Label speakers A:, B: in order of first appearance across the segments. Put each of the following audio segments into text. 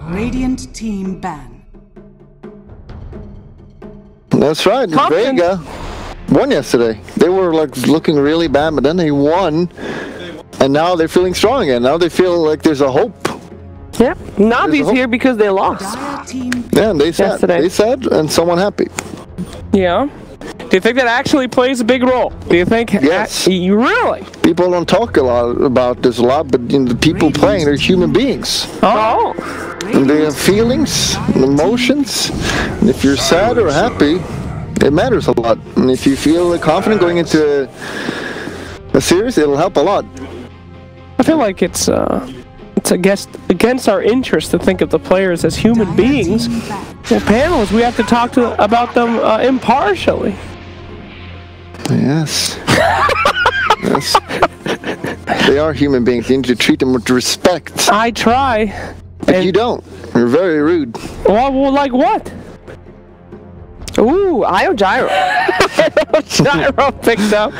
A: Radiant team ban.
B: That's right. Vega won yesterday. They were like looking really bad, but then they won, and now they're feeling strong again. Now they feel like there's a hope.
C: Yeah, Navi's here because they lost.
B: Yeah, and they said, and someone happy.
D: Yeah. Do you think that actually plays a big role? Do you think?
B: Yes.
D: Really?
B: People don't talk a lot about this but the people playing, they're human beings.
D: Oh.
B: And they have feelings and emotions. And if you're sad or happy, it matters a lot. And if you feel confident going into a series, it'll help a lot.
D: I feel like it's against our interest to think of the players as human beings. Well, panelists, we have to talk about them impartially.
B: Yes. Yes. They are human beings. You need to treat them with respect.
D: I try.
B: But you don't. You're very rude.
D: Well, like what?
C: Ooh, Io Gyro.
D: Gyro picked up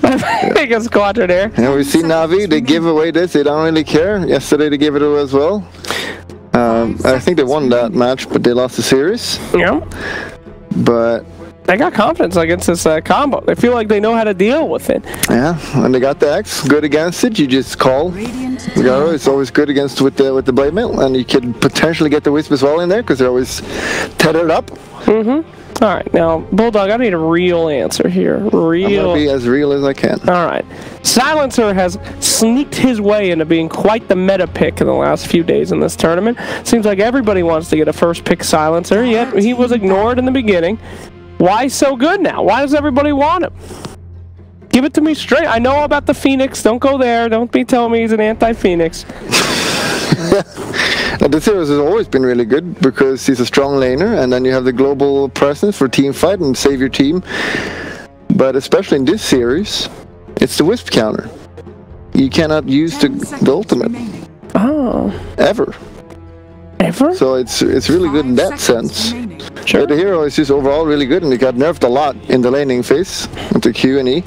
D: my biggest quadrant there.
B: And we see Navi, they give away this, they don't really care. Yesterday they gave it away as well. I think they won that match, but they lost the series.
D: Yeah.
B: But
D: they got confidence against this combo. They feel like they know how to deal with it.
B: Yeah, and they got the X, good against it, you just call. Gyro is always good against with the blade mail, and you can potentially get the Wisp as well in there, because they're always tethered up.
D: Mm-hmm. All right, now, Bulldog, I need a real answer here. Real.
B: I'm gonna be as real as I can.
D: All right. Silencer has sneaked his way into being quite the meta pick in the last few days in this tournament. Seems like everybody wants to get a first pick Silencer, yet he was ignored in the beginning. Why so good now? Why does everybody want him? Give it to me straight. I know about the Phoenix. Don't go there. Don't be telling me he's an anti-Phoenix.
B: The series has always been really good because he's a strong laner, and then you have the global presence for team fight and save your team. But especially in this series, it's the Wisp counter. You cannot use the ultimate.
D: Oh.
B: Ever.
D: Ever?
B: So it's really good in that sense.
D: Sure.
B: The hero is just overall really good, and he got nerfed a lot in the laning phase with the Q and E.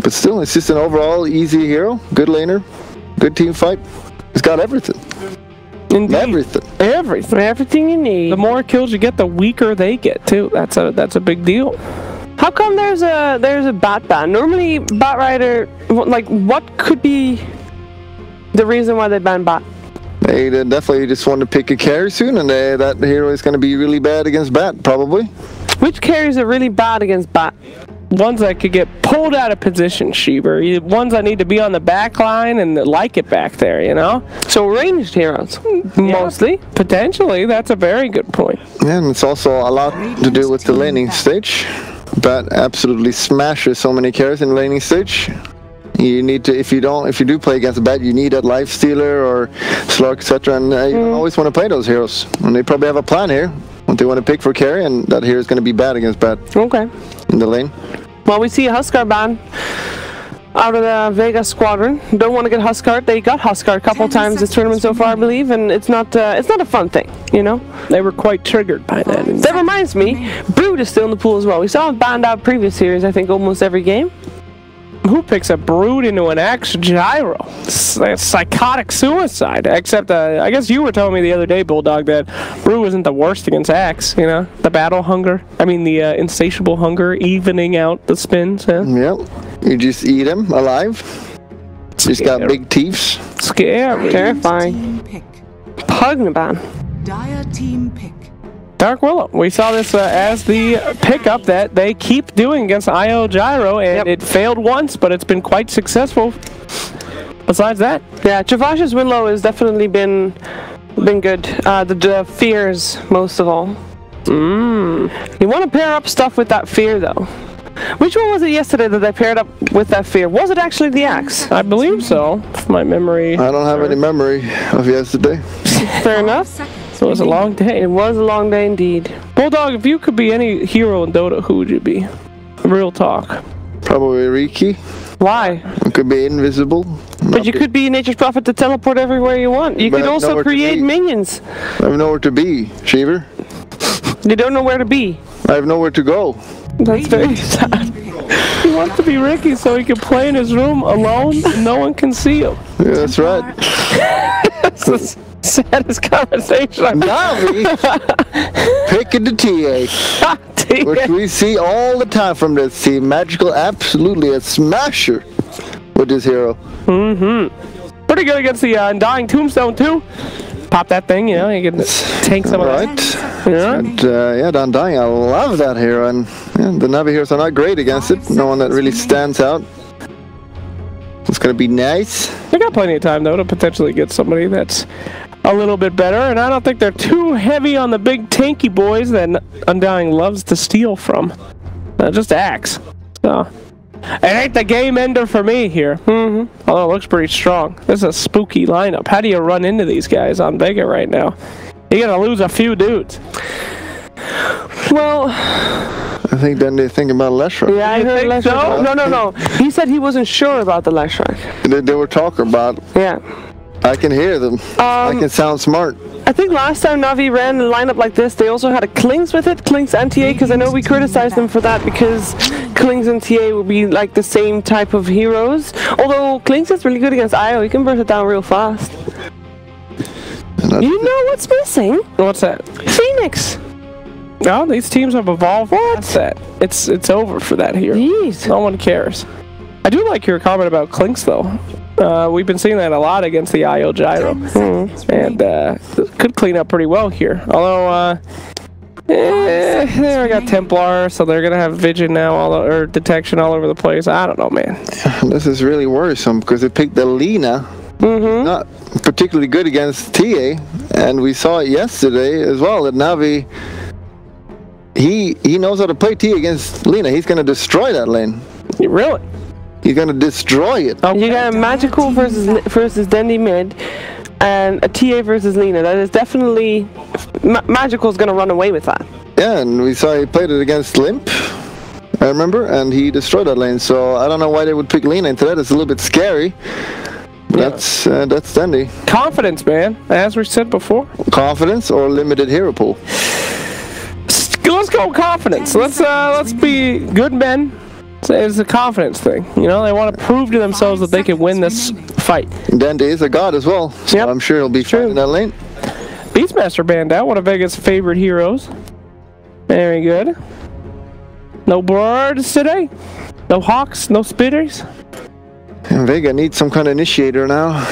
B: But still, it's just an overall easy hero, good laner, good team fight. He's got everything.
D: Indeed.
C: Everything you need.
D: The more kills you get, the weaker they get too. That's a big deal.
C: How come there's a bat ban? Normally, Bat Rider, like, what could be the reason why they ban bat?
B: They definitely just want to pick a carry soon, and that hero is going to be really bad against bat, probably.
C: Which carries are really bad against bat?
D: Ones that could get pulled out of position, Sheever. Ones that need to be on the back line and like it back there, you know?
C: So ranged heroes, mostly?
D: Potentially, that's a very good point.
B: Yeah, and it's also a lot to do with the laning stage. Bat absolutely smashes so many carries in the laning stage. You need to, if you do play against a bat, you need that life stealer or slug, etc. And you always want to play those heroes. And they probably have a plan here. What they want to pick for carry, and that hero is going to be bad against bat.
C: Okay.
B: In the lane.
C: Well, we see a Huskar ban out of the Vega squadron. Don't want to get Huskar. They got Huskar a couple times this tournament so far, I believe, and it's not a fun thing, you know.
D: They were quite triggered by that.
C: That reminds me, Brood is still in the pool as well. We saw him banned out previous series, I think, almost every game.
D: Who picks a Brood into an Axe Gyro? Psychotic suicide. Except, I guess you were telling me the other day, Bulldog, that Brood isn't the worst against Axe, you know? The battle hunger. I mean, the insatiable hunger, evening out the spins. Huh?
B: Yep. You just eat him alive. He's got big teeth.
D: Scary.
C: Terrifying. Pugnaban.
A: Dire team pick.
D: Dark Willow. We saw this as the pickup that they keep doing against Io Gyro, and it failed once, but it's been quite successful. Besides that,
C: yeah, Travash's win low has definitely been good. The fears most of all. You want to pair up stuff with that fear though. Which one was it yesterday that they paired up with that fear? Was it actually the Axe?
D: I believe so. If my memory.
B: I don't have any memory of yesterday.
C: Fair enough.
D: So it was a long day.
C: It was a long day indeed.
D: Bulldog, if you could be any hero in Dota, who would you be? Real talk.
B: Probably Riki.
C: Why?
B: You could be invisible.
C: But you could be Nature's Prophet to teleport everywhere you want. You could also create minions.
B: I have nowhere to be, Sheever.
C: You don't know where to be.
B: I have nowhere to go.
C: That's very sad.
D: He wants to be Ricky so he can play in his room alone and no one can see him.
B: Yeah, that's right.
D: saddest conversation.
B: Navi picking the TA, which we see all the time from this team. Magical, absolutely a smasher with this hero.
D: Pretty good against the Undying Tombstone too. Pop that thing, you know, you can tank some of that.
B: Yeah. And yeah, the Undying, I love that hero, and yeah, the Navi heroes are not great against it. No one that really stands out. It's gonna be nice.
D: They got plenty of time though to potentially get somebody that's a little bit better, and I don't think they're too heavy on the big tanky boys that Undying loves to steal from. Just Axe. So it ain't the game ender for me here. Although it looks pretty strong. This is a spooky lineup. How do you run into these guys on Vega right now? You're gonna lose a few dudes.
C: Well,
B: I think then they're thinking about Leshrac.
C: yeah, I heard Leshrac. So? No. He said he wasn't sure about the Leshrac.
B: They were talking about.
C: Yeah.
B: I can hear them. I can sound smart.
C: I think last time Navi ran a lineup like this, they also had a Klings with it, Klings and TA, because I know we criticized them for that because Klings and TA would be like the same type of heroes. Although Klings is really good against IO, he can burst it down real fast. You know what's missing?
D: What's that?
C: Phoenix.
D: No, these teams have evolved past that. It's over for that here.
C: Jeez.
D: No one cares. I do like your comment about Klinks though. We've been seeing that a lot against the IO Gyro. And could clean up pretty well here. Although, they got Templar, so they're going to have Vision now, or Detection all over the place. I don't know, man.
B: This is really worrisome because they picked the Lina. Not particularly good against TA. And we saw it yesterday as well that Navi, he knows how to play TA against Lina. He's going to destroy that lane.
D: Really?
B: He's gonna destroy it.
C: You got a Magical versus Dendi mid, and a TA versus Lina. That is definitely Magical's gonna run away with that.
B: Yeah, and we saw he played it against Limp, I remember, and he destroyed that lane. So I don't know why they would pick Lina into that. It's a little bit scary. But yeah. That's Dendi.
D: Confidence, man. As we said before.
B: Confidence or limited hero pool.
D: Let's go confidence. Let's be good men. It's a confidence thing, you know. They want to prove to themselves that they can win this fight.
B: Dendi is a god as well, so I'm sure he'll be fine in that lane.
D: Beastmaster banned out, one of Vega's favorite heroes. Very good. No birds today. No hawks. No spitters.
B: And Vega needs some kind of initiator now.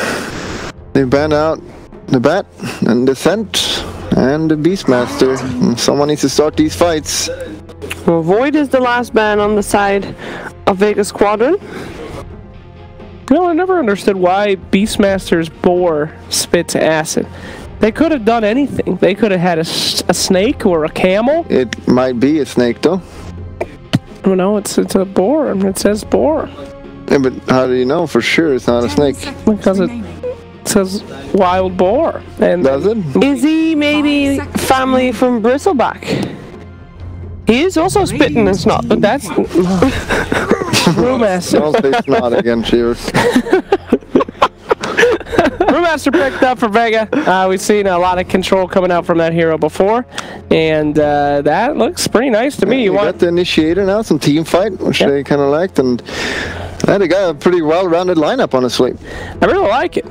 B: They banned out the Bat and the Scent and the Beastmaster. And someone needs to start these fights.
C: Well, Void is the last ban on the side of Vega Squadron.
D: No, I never understood why Beastmaster's boar spits acid. They could have done anything. They could have had a snake or a camel.
B: It might be a snake, though.
D: Oh, no, it's a boar. It says boar.
B: Yeah, but how do you know for sure it's not a snake?
D: Because it says wild boar. And
B: does it?
C: Is he maybe family from Bristleback? He is also spitting and snot, but that's Brewmaster.
B: Don't say snot again, Cheers.
D: Brewmaster picked up for Vega. We've seen a lot of control coming out from that hero before, and that looks pretty nice to me.
B: You got the initiator now, some team fight, which they kind of liked, and they got a pretty well-rounded lineup, honestly.
D: I really like it.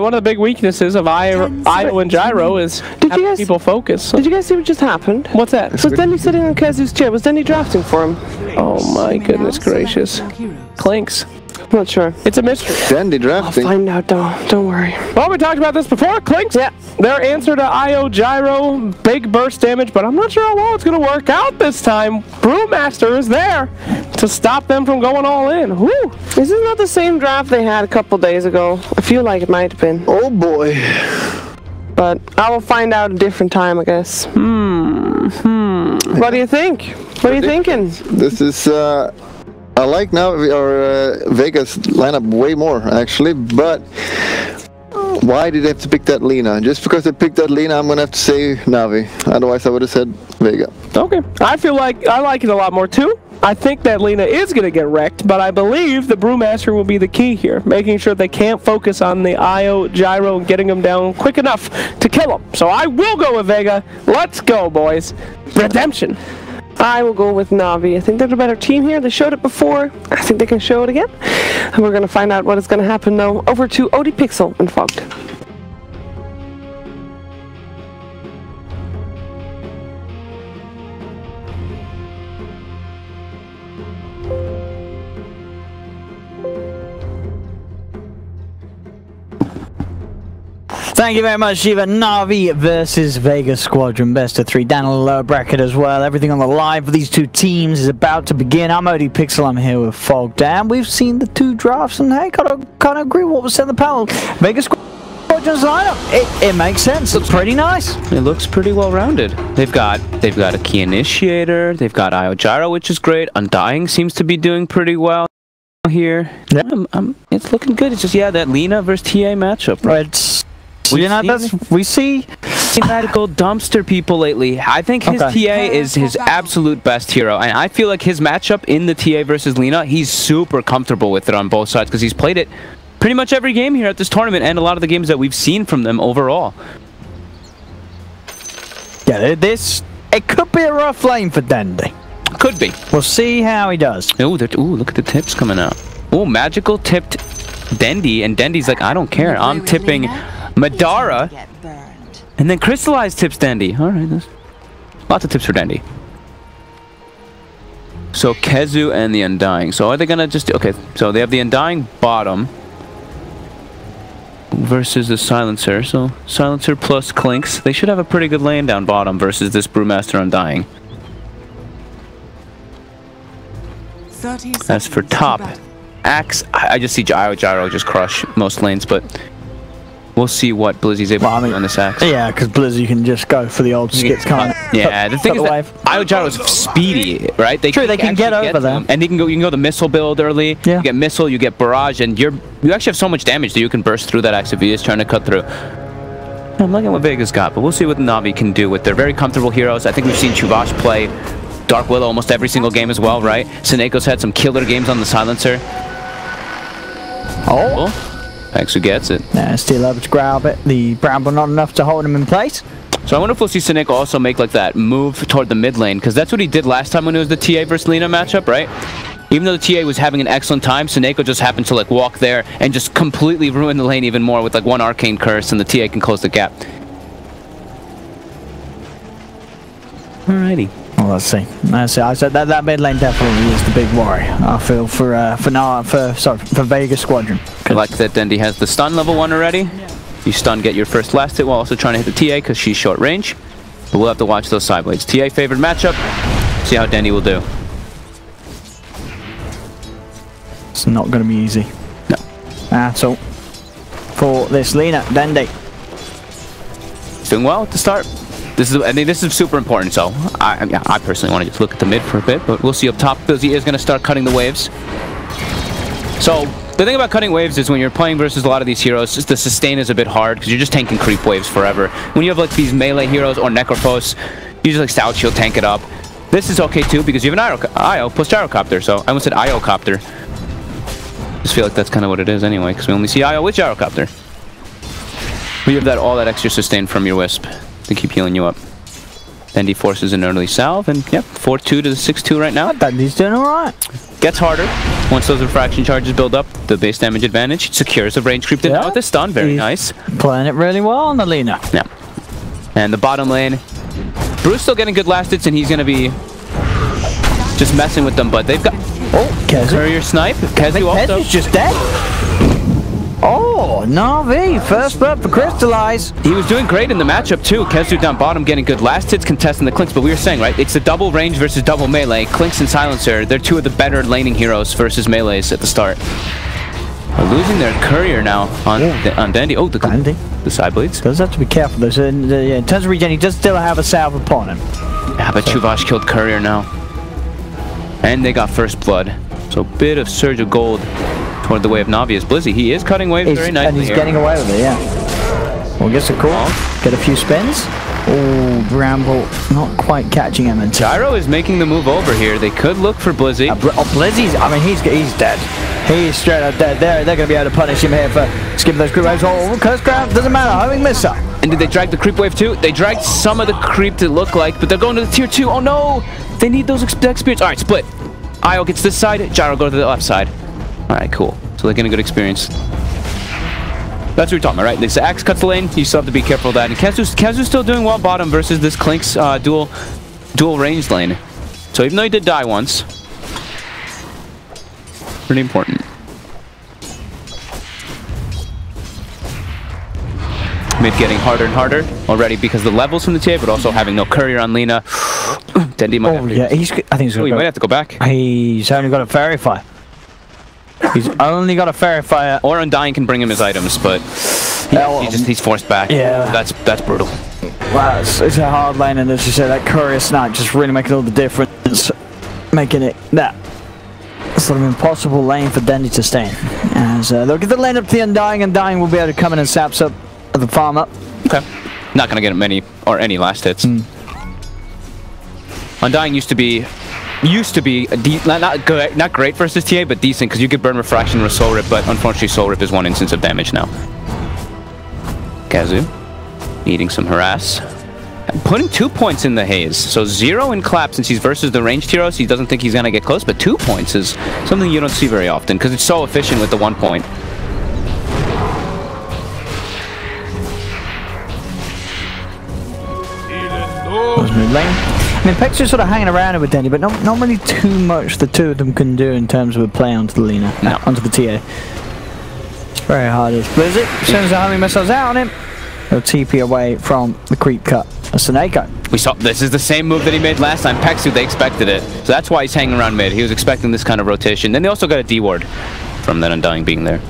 D: One of the big weaknesses of IO and Gyro is having people focus.
C: Did you guys see what just happened?
D: What's that?
C: Was Dendi sitting in Kazu's chair? Was Dendi drafting for him?
D: Oh my goodness gracious. Klinks.
C: Not sure.
D: It's a mystery.
B: Dendi drafting.
C: I'll find out, though. Don't worry.
D: Well, we talked about this before. Klinks.
C: Yeah.
D: Their answer to IO Gyro, big burst damage, but I'm not sure how well it's going to work out this time. Brewmaster is there to stop them from going all in. Woo!
C: This is not the same draft they had a couple days ago. I feel like it might have been.
B: Oh boy.
D: But I will find out a different time, I guess. What do you think? What are you thinking?
B: This is, I like now Vega's lineup way more, actually, but why did they have to pick that Lina? Just because they picked that Lina, I'm going to have to say Navi. Otherwise, I would have said Vega.
D: Okay. I feel like I like it a lot more, too. I think that Lina is going to get wrecked, but I believe the Brewmaster will be the key here, making sure they can't focus on the IO Gyro and getting them down quick enough to kill them. So I will go with Vega. Let's go, boys. Redemption.
C: I will go with Navi. I think they're the better team here. They showed it before. I think they can show it again. And we're going to find out what is going to happen now. Over to OD Pixel and Fogged.
E: Thank you very much, Shiva. Navi versus Vega Squadron, best of 3, down in the lower bracket as well. Everything on the live for these two teams is about to begin. I'm OD Pixel, I'm here with Fog Dan. We've seen the two drafts, and hey, kind of agree with what was said in the panel. Vega Squadron's lineup, it makes sense. It's pretty nice.
F: It looks pretty well rounded. They've got a key initiator. They've got IO Gyro, which is great. Undying seems to be doing pretty well here. Yeah, it's looking good. It's just that Lina versus TA matchup.
E: Right. We see
F: radical dumpster people lately. I think his TA is his absolute best hero, and I feel like his matchup in the TA versus Lina, he's super comfortable with it on both sides because he's played it pretty much every game here at this tournament and a lot of the games that we've seen from them overall.
E: Yeah, it could be a rough lane for Dendi.
F: Could be.
E: We'll see how he does.
F: Ooh, look at the tips coming out. Ooh, magical tipped Dendi, and Dendi's like, I don't care. I'm tipping Madara, and then Crystallized tips Dendi. All right, lots of tips for Dendi. So Kezu and the Undying. So are they gonna just okay? So they have the Undying bottom versus the Silencer. So Silencer plus Clinks. They should have a pretty good lane down bottom versus this Brewmaster Undying. As for top, Axe, I just see Gyro just crush most lanes, but we'll see what Blizzy's able to do on this Axe.
E: Yeah, because Blizzy can just go for the old skits, can't
F: yeah, the thing is that IO Gyro's speedy, right?
E: True, they can get over them.
F: And you can go the missile build early.
E: Yeah.
F: You get missile, you get barrage, and you actually have so much damage that you can burst through that Axe if he is trying to cut through. I'm looking at what Vega's got, but we'll see what Navi can do with their very comfortable heroes. I think we've seen Chuvash play Dark Willow almost every single game as well, right? Seneco's had some killer games on the Silencer.
E: Oh.
F: Hexu gets it.
E: Yeah, still able to grab it. The Bramble not enough to hold him in place.
F: So I wonder if we'll see Seneco also make like that move toward the mid lane, because that's what he did last time when it was the TA versus Lina matchup, right? Even though the TA was having an excellent time, Seneco just happened to like walk there and just completely ruin the lane even more with like one arcane curse, and the TA can close the gap. Alrighty.
E: Well, let's see. I said that mid lane definitely is the big worry. I feel for Vega Squadron.
F: I like that Dendi has the stun level 1 already. You stun, get your first last hit while also trying to hit the TA because she's short range. But we'll have to watch those side blades. TA favored matchup. See how Dendi will do.
E: It's not going to be easy.
F: No.
E: So for this Lina, Dendi.
F: He's doing well at the start. I think this is super important, so I personally want to just look at the mid for a bit, but we'll see up top because he is going to start cutting the waves. So the thing about cutting waves is when you're playing versus a lot of these heroes, just the sustain is a bit hard because you're just tanking creep waves forever. When you have like these melee heroes or Necrophos, you just like Stout Shield tank it up. This is okay too because you have an IO plus Gyrocopter, so I almost said IO Copter. Just feel like that's kind of what it is anyway because we only see IO with Gyrocopter. But you have all that extra sustain from your Wisp to keep healing you up. Dendi forces an early salve, and yep, 4-2 to the 6-2 right now.
E: Dendi's doing alright.
F: Gets harder once those refraction charges build up. The base damage advantage secures the range creep with the stun. Very nice.
E: Playing it really well on the Lina.
F: Yeah. And the bottom lane, Bruce still getting good last hits, and he's gonna be just messing with them. But they've got
E: Kezu.
F: Courier snipe. Kezu also.
E: Kezu's just dead. Oh, Navi, first blood for Crystallize.
F: He was doing great in the matchup too. Kezu down bottom getting good last hits, contesting the Clinks, but we were saying, right, it's the double range versus double melee. Clinks and Silencer, they're two of the better laning heroes versus melees at the start. They're losing their courier now on Dendi. Oh, the side blades.
E: Does have to be careful. There's in terms of regen, he does still have a salve upon him.
F: Yeah, but Chuvash killed courier now. And they got first blood. So a bit of surge of gold toward the way of Navi as Blizzy. He is cutting waves very nicely.
E: And he's getting away with it, yeah. Well, gets a call. Get a few spins. Oh, Bramble not quite catching him.
F: Gyro is making the move over here. They could look for Blizzy.
E: Blizzy's, I mean, he's dead. He's straight up dead. They're going to be able to punish him here for skipping those creep waves. Oh, curse grab, doesn't matter. Homing missile.
F: And did they drag the creep wave too? They dragged some of the creep to look like, but they're going to the tier 2. Oh no! They need those experience. Alright, split. Io gets this side, Gyro go to the left side. Alright, cool. So they're getting a good experience. That's what we're talking about, right? This Axe cuts the lane, you still have to be careful of that. And Kezu's still doing well bottom versus this Clink's dual range lane. So even though he did die once, pretty important. Mid getting harder and harder already because of the levels from the TA, but also having no courier on Lina. Dendi might have to,
E: Yeah, I think he's
F: he might have to go back.
E: He's only got a fairy fire. He's only got a fairy fire.
F: Or Undying can bring him his items, but he's forced back.
E: Yeah.
F: That's brutal.
E: Wow, it's a hard lane, and as you said, that courier snipe just really making all the difference, making it that sort of impossible lane for Dendi to stay in. As they'll get the lane up to the Undying, Undying will be able to come in and saps up the farm up.
F: Okay. Not gonna get many or any last hits. Undying used to be not great versus TA, but decent because you could burn Refraction with Soul Rip, but unfortunately Soul Rip is 1 instance of damage now. Kazu needing some harass. Putting 2 points in the haze, so 0 in clap since he's versus the ranged heroes. He doesn't think he's gonna get close, but 2 points is something you don't see very often because it's so efficient with the 1 point.
E: Mid lane. I mean, Peck's just sort of hanging around with Dendi, but not really too much the two of them can do in terms of a play onto the Lina, onto the TA. It's very hard as Blizzard. As soon as the homing missiles out on him, they'll TP away from the creep cut. That's an Echo.
F: We saw this is the same move that he made last time. Pexu, they expected it. So that's why he's hanging around mid. He was expecting this kind of rotation. Then they also got a D ward from that Undying being there.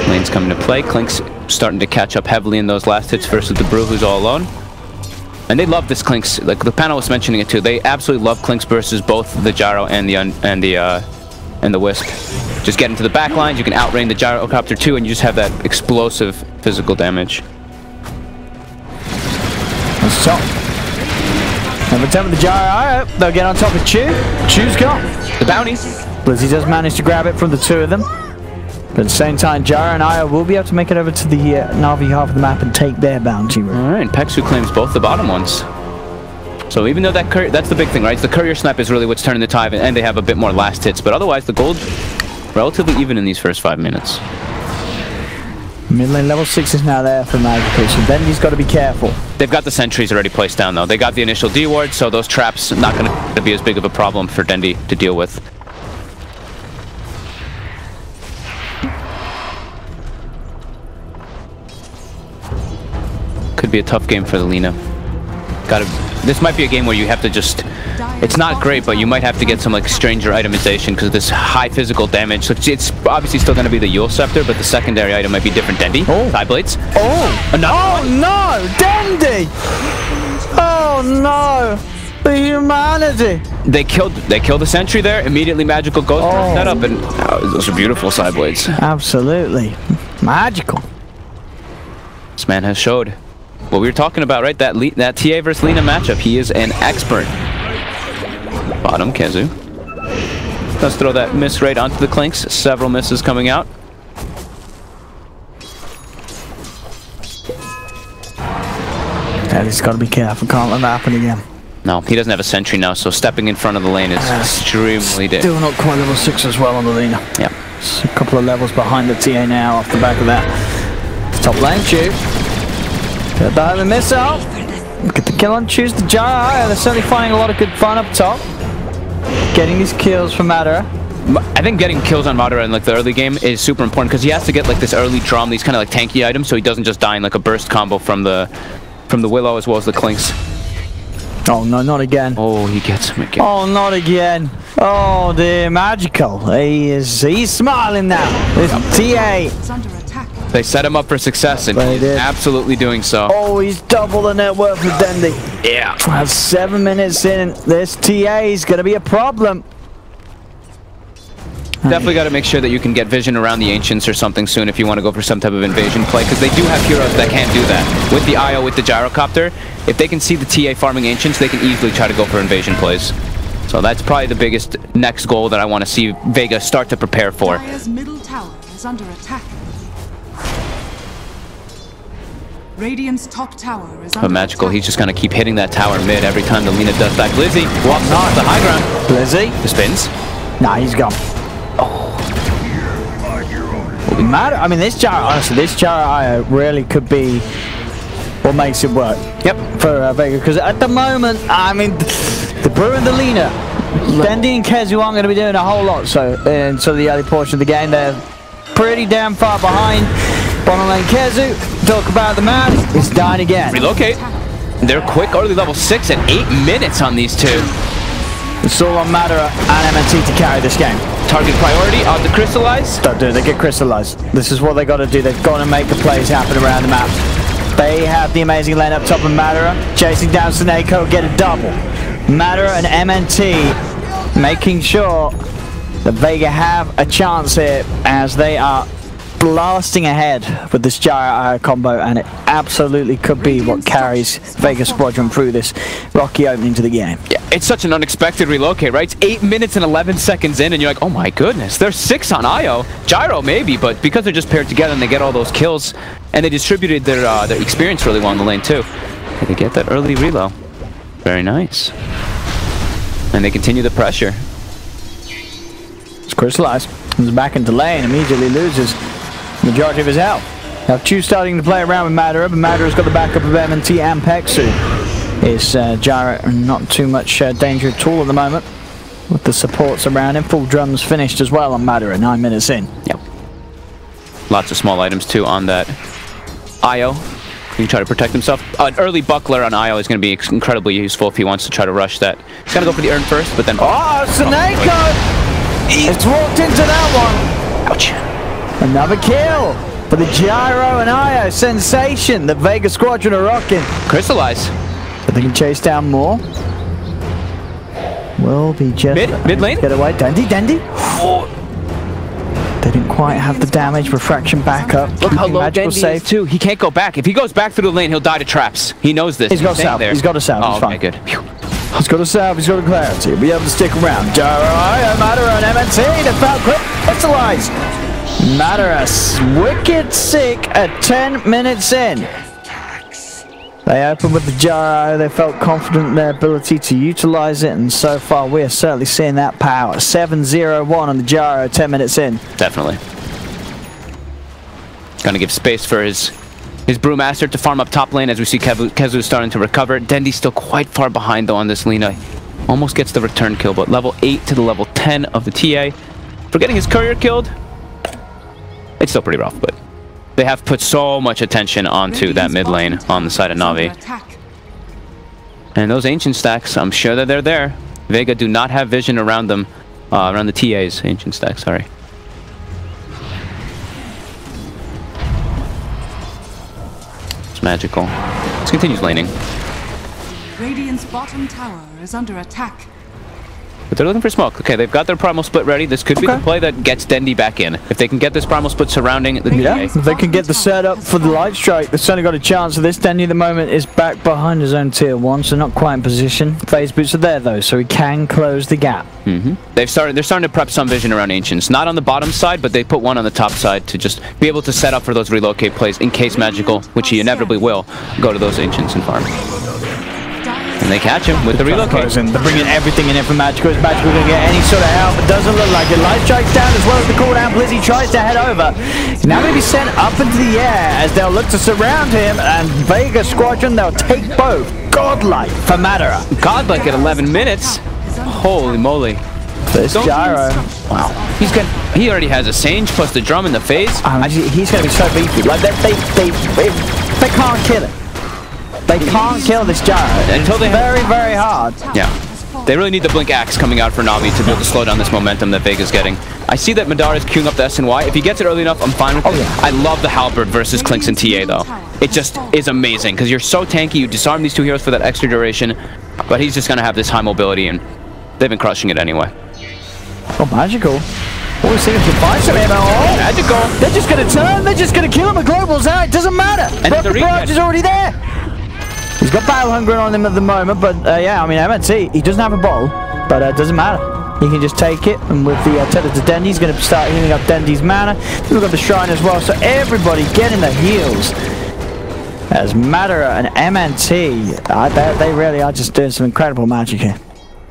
F: Lane's coming to play. Klink's starting to catch up heavily in those last hits versus the Brew, who's all alone. And they love this Klink's, like the panel was mentioning it too. They absolutely love Klink's versus both the Gyro and the Wisp. Just get into the back lines, you can outrain the Gyrocopter too, and you just have that explosive physical damage.
E: That's top. Number 10 with the Gyro. They'll get on top of Chew. Chew's gone.
F: The bounty.
E: Blizzy does manage to grab it from the two of them. But at the same time, Gyro and Io will be able to make it over to the Navi half of the map and take their bounty room.
F: Alright, Pexu claims both the bottom ones. So even though that's the big thing, right? The courier snipe is really what's turning the tide, and they have a bit more last hits. But otherwise, the gold relatively even in these first 5 minutes.
E: Mid lane level 6 is now there for Magical, so Dendi's got to be careful.
F: They've got the sentries already placed down though. They got the initial D ward, so those traps not going to be as big of a problem for Dendi to deal with. Could be a tough game for the Lina. This might be a game where you have to just... It's not great, but you might have to get some like stranger itemization because of this high physical damage. So it's obviously still going to be the Yule Scepter, but the secondary item might be different. Dendi. Side Blades.
E: Oh no! Dendi! Oh no! The humanity!
F: They killed the sentry there. Immediately magical ghost set up, and those are beautiful Side Blades.
E: Absolutely. Magical.
F: This man has showed what we were talking about, right? That TA versus Lina matchup. He is an expert. Bottom, Kazu. Let's throw that miss right onto the Klinks. Several misses coming out.
E: He's got to be careful. Can't let that happen again.
F: No, he doesn't have a sentry now, so stepping in front of the lane is extremely difficult.
E: Still not quite level 6 as well on the Lina.
F: Yeah.
E: It's a couple of levels behind the TA now off the back of that. Top lane, Chew. Get the homing missile. Get the kill on Choose the Gyro. They're certainly finding a lot of good fun up top. Getting these kills from Madara.
F: I think getting kills on Madara in like the early game is super important because he has to get like this early drum, these kind of like tanky items, so he doesn't just die in like a burst combo from the Willow as well as the Klinks.
E: Oh no, not again.
F: Oh, he gets him again.
E: Oh, not again. Oh dear, Magical. He's smiling now. This TA.
F: They set him up for success, and he's absolutely doing so.
E: Oh, he's double the net worth of Dendi.
F: Yeah.
E: That's 7 minutes in. This TA is going to be a problem.
F: Definitely got to make sure that you can get vision around the Ancients or something soon if you want to go for some type of invasion play, because they do have heroes that can do that. With the IO, with the Gyrocopter, if they can see the TA farming Ancients, they can easily try to go for invasion plays. So that's probably the biggest next goal that I want to see Vega start to prepare for.
A: Dire's middle tower is under attack. Radiant's top tower is under
F: But Magical,
A: attack.
F: he's just going to keep hitting that tower mid every time the Lina does that. Blizzy walks off the high ground.
E: Blizzy?
F: The spins.
E: Nah, he's gone. Oh. Mad. I mean, this Gyro, honestly, this Gyro really could be what makes it work.
F: Yep.
E: For Vega, because at the moment, I mean, the Brew and the Lina, Dendi and Kezu aren't going to be doing a whole lot. So until the early portion of the game, they're pretty damn far behind. Bottom lane Kezu, talk about the map, it's dying again.
F: Relocate. They're quick, early level 6 at 8 minutes on these two.
E: It's all on Madara and MNT to carry this game.
F: Target priority on the crystallize.
E: Don't do it, they get crystallized. This is what they got to do, they've got to make the plays happen around the map. They have the amazing lane up top of Madara, chasing down Seneko, get a double. Madara and MNT making sure that Vega have a chance here as they are blasting ahead with this gyro combo, and it absolutely could be what carries Vega Squadron through this rocky opening to the game.
F: Yeah, it's such an unexpected relocate, right? It's 8 minutes and 11 seconds in, and you're like, oh my goodness, there's 6 on Io. Gyro maybe, but because they're just paired together and they get all those kills, and they distributed their experience really well in the lane too. And they get that early reload. Very nice. And they continue the pressure.
E: It's crystallized. Comes back into lane, immediately loses majority of his health. Now Chu starting to play around with Madara, but Madara's got the backup of MNT and Peksu. It's Gyro not too much danger at all at the moment with the supports around him. Full drums finished as well on Madara, 9 minutes in.
F: Yep. Lots of small items too on that Io. He can try to protect himself. An early buckler on Io is going to be incredibly useful if he wants to try to rush that. He's going to go for the urn first, but then...
E: Oh, Seneko! It's walked into that one!
F: Ouch.
E: Another kill for the Gyro and Io. Sensation that Vega Squadron are rocking.
F: Crystallize.
E: But they can chase down more. Will be just...
F: Mid lane?
E: Get away. Dendi. They didn't quite have the damage. Refraction back up.
F: Look how low
E: Magical
F: Dendi
E: save
F: is too. He can't go back. If he goes back through the lane, he'll die to traps. He knows this.
E: He's got a salve.
F: There.
E: He's got a salve.
F: Oh,
E: He's
F: okay,
E: fine.
F: good. Phew.
E: He's got a salve. He's got a clarity. He'll be able to stick around. Gyro, Io, Madara, and MNT. They found crystallized. Madara wicked sick at 10 minutes in. They opened with the Gyro, they felt confident in their ability to utilize it, and so far we are certainly seeing that power. 7-0-1 on the Gyro, 10 minutes in.
F: Definitely. Gonna give space for his Brewmaster to farm up top lane as we see Kezu starting to recover. Dendi's still quite far behind though on this Lina. Almost gets the return kill, but level 8 to the level 10 of the TA. For getting his courier killed, it's still pretty rough, but they have put so much attention onto that mid lane on the side of Navi. And those ancient stacks, I'm sure that they're there. Vega do not have vision around them, around the TA's ancient stacks, sorry. It's magical. Let's continue laning.
A: Radiant's bottom tower is under attack.
F: But they're looking for smoke. Okay, they've got their primal split ready. This could be the play that gets Dendi back in. If they can get this primal split surrounding the
E: Yeah, if they can get the setup for the light strike, they've certainly got a chance of this. Dendi at the moment is back behind his own tier 1, so not quite in position. Phase boots are there though, so he can close the gap.
F: They're starting to prep some vision around Ancients. Not on the bottom side, but they put one on the top side to just be able to set up for those relocate plays in case Magical, which he inevitably will, go to those Ancients and farm. And they catch him with the relocate.
E: They're bringing everything in for Magical. Is Magical going to get any sort of help? It doesn't look like it. Light strikes down as well as the cooldown. Blizzy tries to head over. He's now going to be sent up into the air as they'll look to surround him. And Vega Squadron, they'll take both. Godlike for Madara.
F: Godlike at 11 minutes. Holy moly.
E: This Gyro.
F: Wow. He already has a Sage plus the drum in the face.
E: He's going to be so beefy. Like they can't kill him. They can't kill this Gyro. Until they very, very hard.
F: Yeah. They really need the Blink Axe coming out for Navi to be able to slow down this momentum that Vega's getting. I see that Madara is queuing up the SNY. If he gets it early enough, I'm fine with it.
E: Yeah.
F: I love the Halberd versus Clinks and TA though. It just is amazing because you're so tanky. You disarm these two heroes for that extra duration, but he's just going to have this high mobility and they've been crushing it anyway.
E: Oh, Magical. Always seems to find some ammo. Oh,
F: Magical.
E: They're just going to turn. They're just going to kill him. A global's out. It doesn't matter.
F: And
E: the barrage is already there. He's got Battle Hunger on him at the moment, but yeah, I mean, MNT, he doesn't have a bottle, but it doesn't matter. He can just take it, and with the tether to Dendi, he's going to start healing up Dendi's mana. We've got the Shrine as well, so everybody getting the heals. As Madara and MNT, I bet they really are just doing some incredible magic here.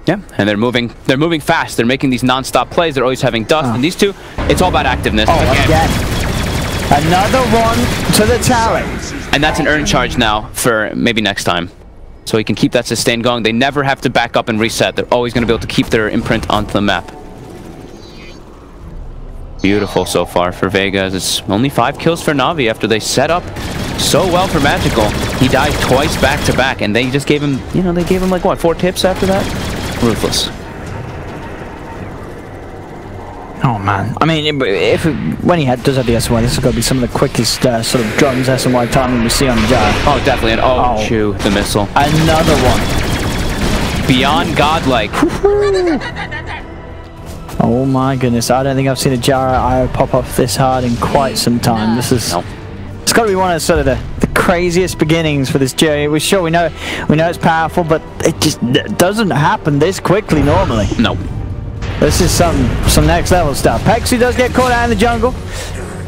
F: Yeah, and they're moving fast. They're making these non-stop plays. They're always having dust, and these two, it's all about activeness.
E: Oh, again. Another one to the tower.
F: And that's an earn charge now for maybe next time. So he can keep that sustain going. They never have to back up and reset. They're always going to be able to keep their imprint onto the map. Beautiful so far for Vega. It's only 5 kills for Navi after they set up so well for Magical. He died twice back to back, and they just gave him, you know, they gave him like what, 4 tips after that? Ruthless.
E: Oh man, I mean, when he does have the SY, this is going to be some of the quickest sort of drums SY timing we see on the jar.
F: Oh, definitely. And oh, chew, the missile.
E: Another one.
F: Beyond godlike.
E: Oh my goodness, I don't think I've seen a Jara IO pop off this hard in quite some time. This is...
F: No.
E: It's got to be one of sort of the craziest beginnings for this journey. We're sure we know it's powerful, but it just doesn't happen this quickly normally.
F: No.
E: This is some next level stuff. Pexu does get caught out in the jungle.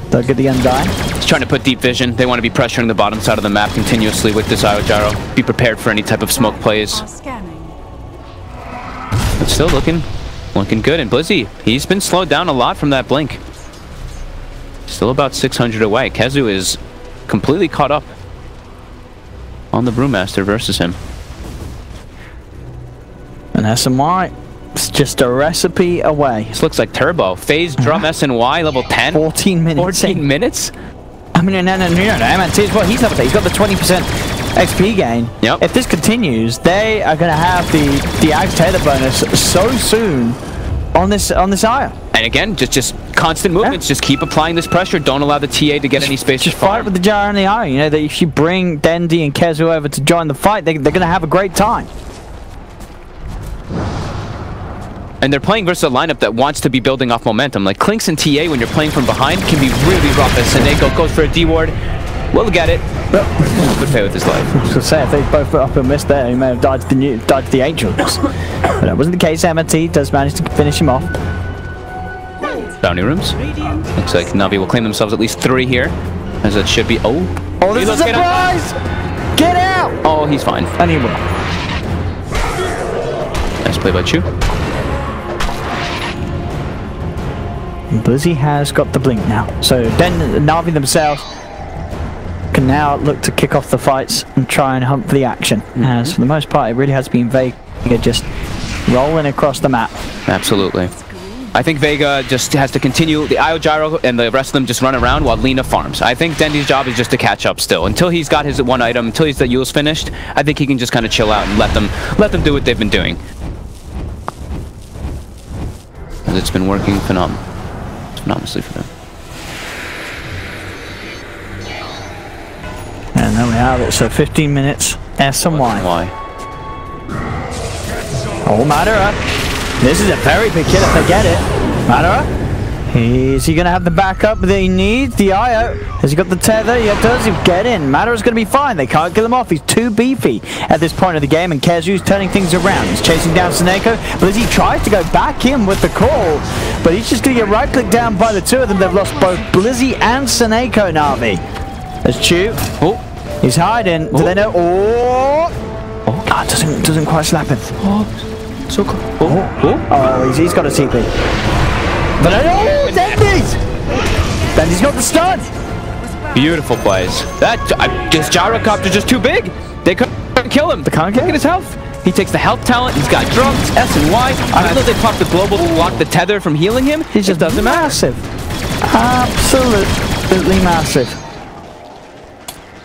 E: They'll get the Undying.
F: He's trying to put deep vision. They want to be pressuring the bottom side of the map continuously with this IO gyro. Be prepared for any type of smoke plays. But still looking good. And Blizzy, he's been slowed down a lot from that blink. Still about 600 away. Kezu is completely caught up on the Brewmaster versus him.
E: And SMY, it's just a recipe away.
F: This looks like Turbo. Phase Drum SNY level 10.
E: 14 minutes.
F: 14 minutes?
E: I mean, no, MNT as well. He's level 10. He's got the 20% XP gain.
F: Yep.
E: If this continues, they are going to have the Axe Tether bonus so soon on this IO.
F: And again, just constant movements. Just keep applying this pressure. Don't allow the TA to get any space.
E: Just fight with the Jar and the IO. You know, that if you bring Dendi and Kezu over to join the fight, they're going to have a great time.
F: And they're playing versus a lineup that wants to be building off momentum. Like Clinks and TA, when you're playing from behind, can be really rough. As Seneko goes for a D ward. We'll get it. Good pay with his life.
E: I was going to say, if they both put up and missed there, he may have died to the Angels. But that wasn't the case. MNT does manage to finish him off.
F: Bounty rooms. Looks like Navi will claim themselves at least 3 here. As it should be. Oh,
E: this is a surprise! Get out!
F: Oh, he's fine.
E: And he will.
F: Nice play by Chu.
E: Blizzy has got the blink now. So then Navi themselves can now look to kick off the fights and try and hunt for the action. As for the most part, it really has been Vega just rolling across the map.
F: Absolutely. I think Vega just has to continue the IO gyro and the rest of them just run around while Lina farms. I think Dendi's job is just to catch up still. Until he's got his one item, until the Yule's finished, I think he can just kind of chill out and let them do what they've been doing. And it's been working phenomenally for them.
E: And there we have it. So 15 minutes, SMY. Oh, Madara. This is a very big kill if they get it. Madara. Is he going to have the backup that he needs? The IO. Has he got the tether? Yeah, does he get in? Madara's going to be fine. They can't kill him off. He's too beefy at this point of the game. And Kezu's turning things around. He's chasing down Seneko. Blizzy tries to go back in with the call. But he's just going to get right-clicked down by the two of them. They've lost both Blizzy and Seneko, Navi. There's Chu. Oh. He's hiding. Do they know? Oh. God, doesn't quite slap him.
F: Oh. So cool.
E: Oh, he's got a TP. But Dendi's got the stun.
F: Beautiful plays. This gyrocopter just too big. They couldn't kill him.
E: They can't
F: Look at his health. He takes the health talent. He's got drums, S and Y. Even though they popped the global to block the tether from healing him, it just doesn't matter.
E: Massive. Absolutely massive.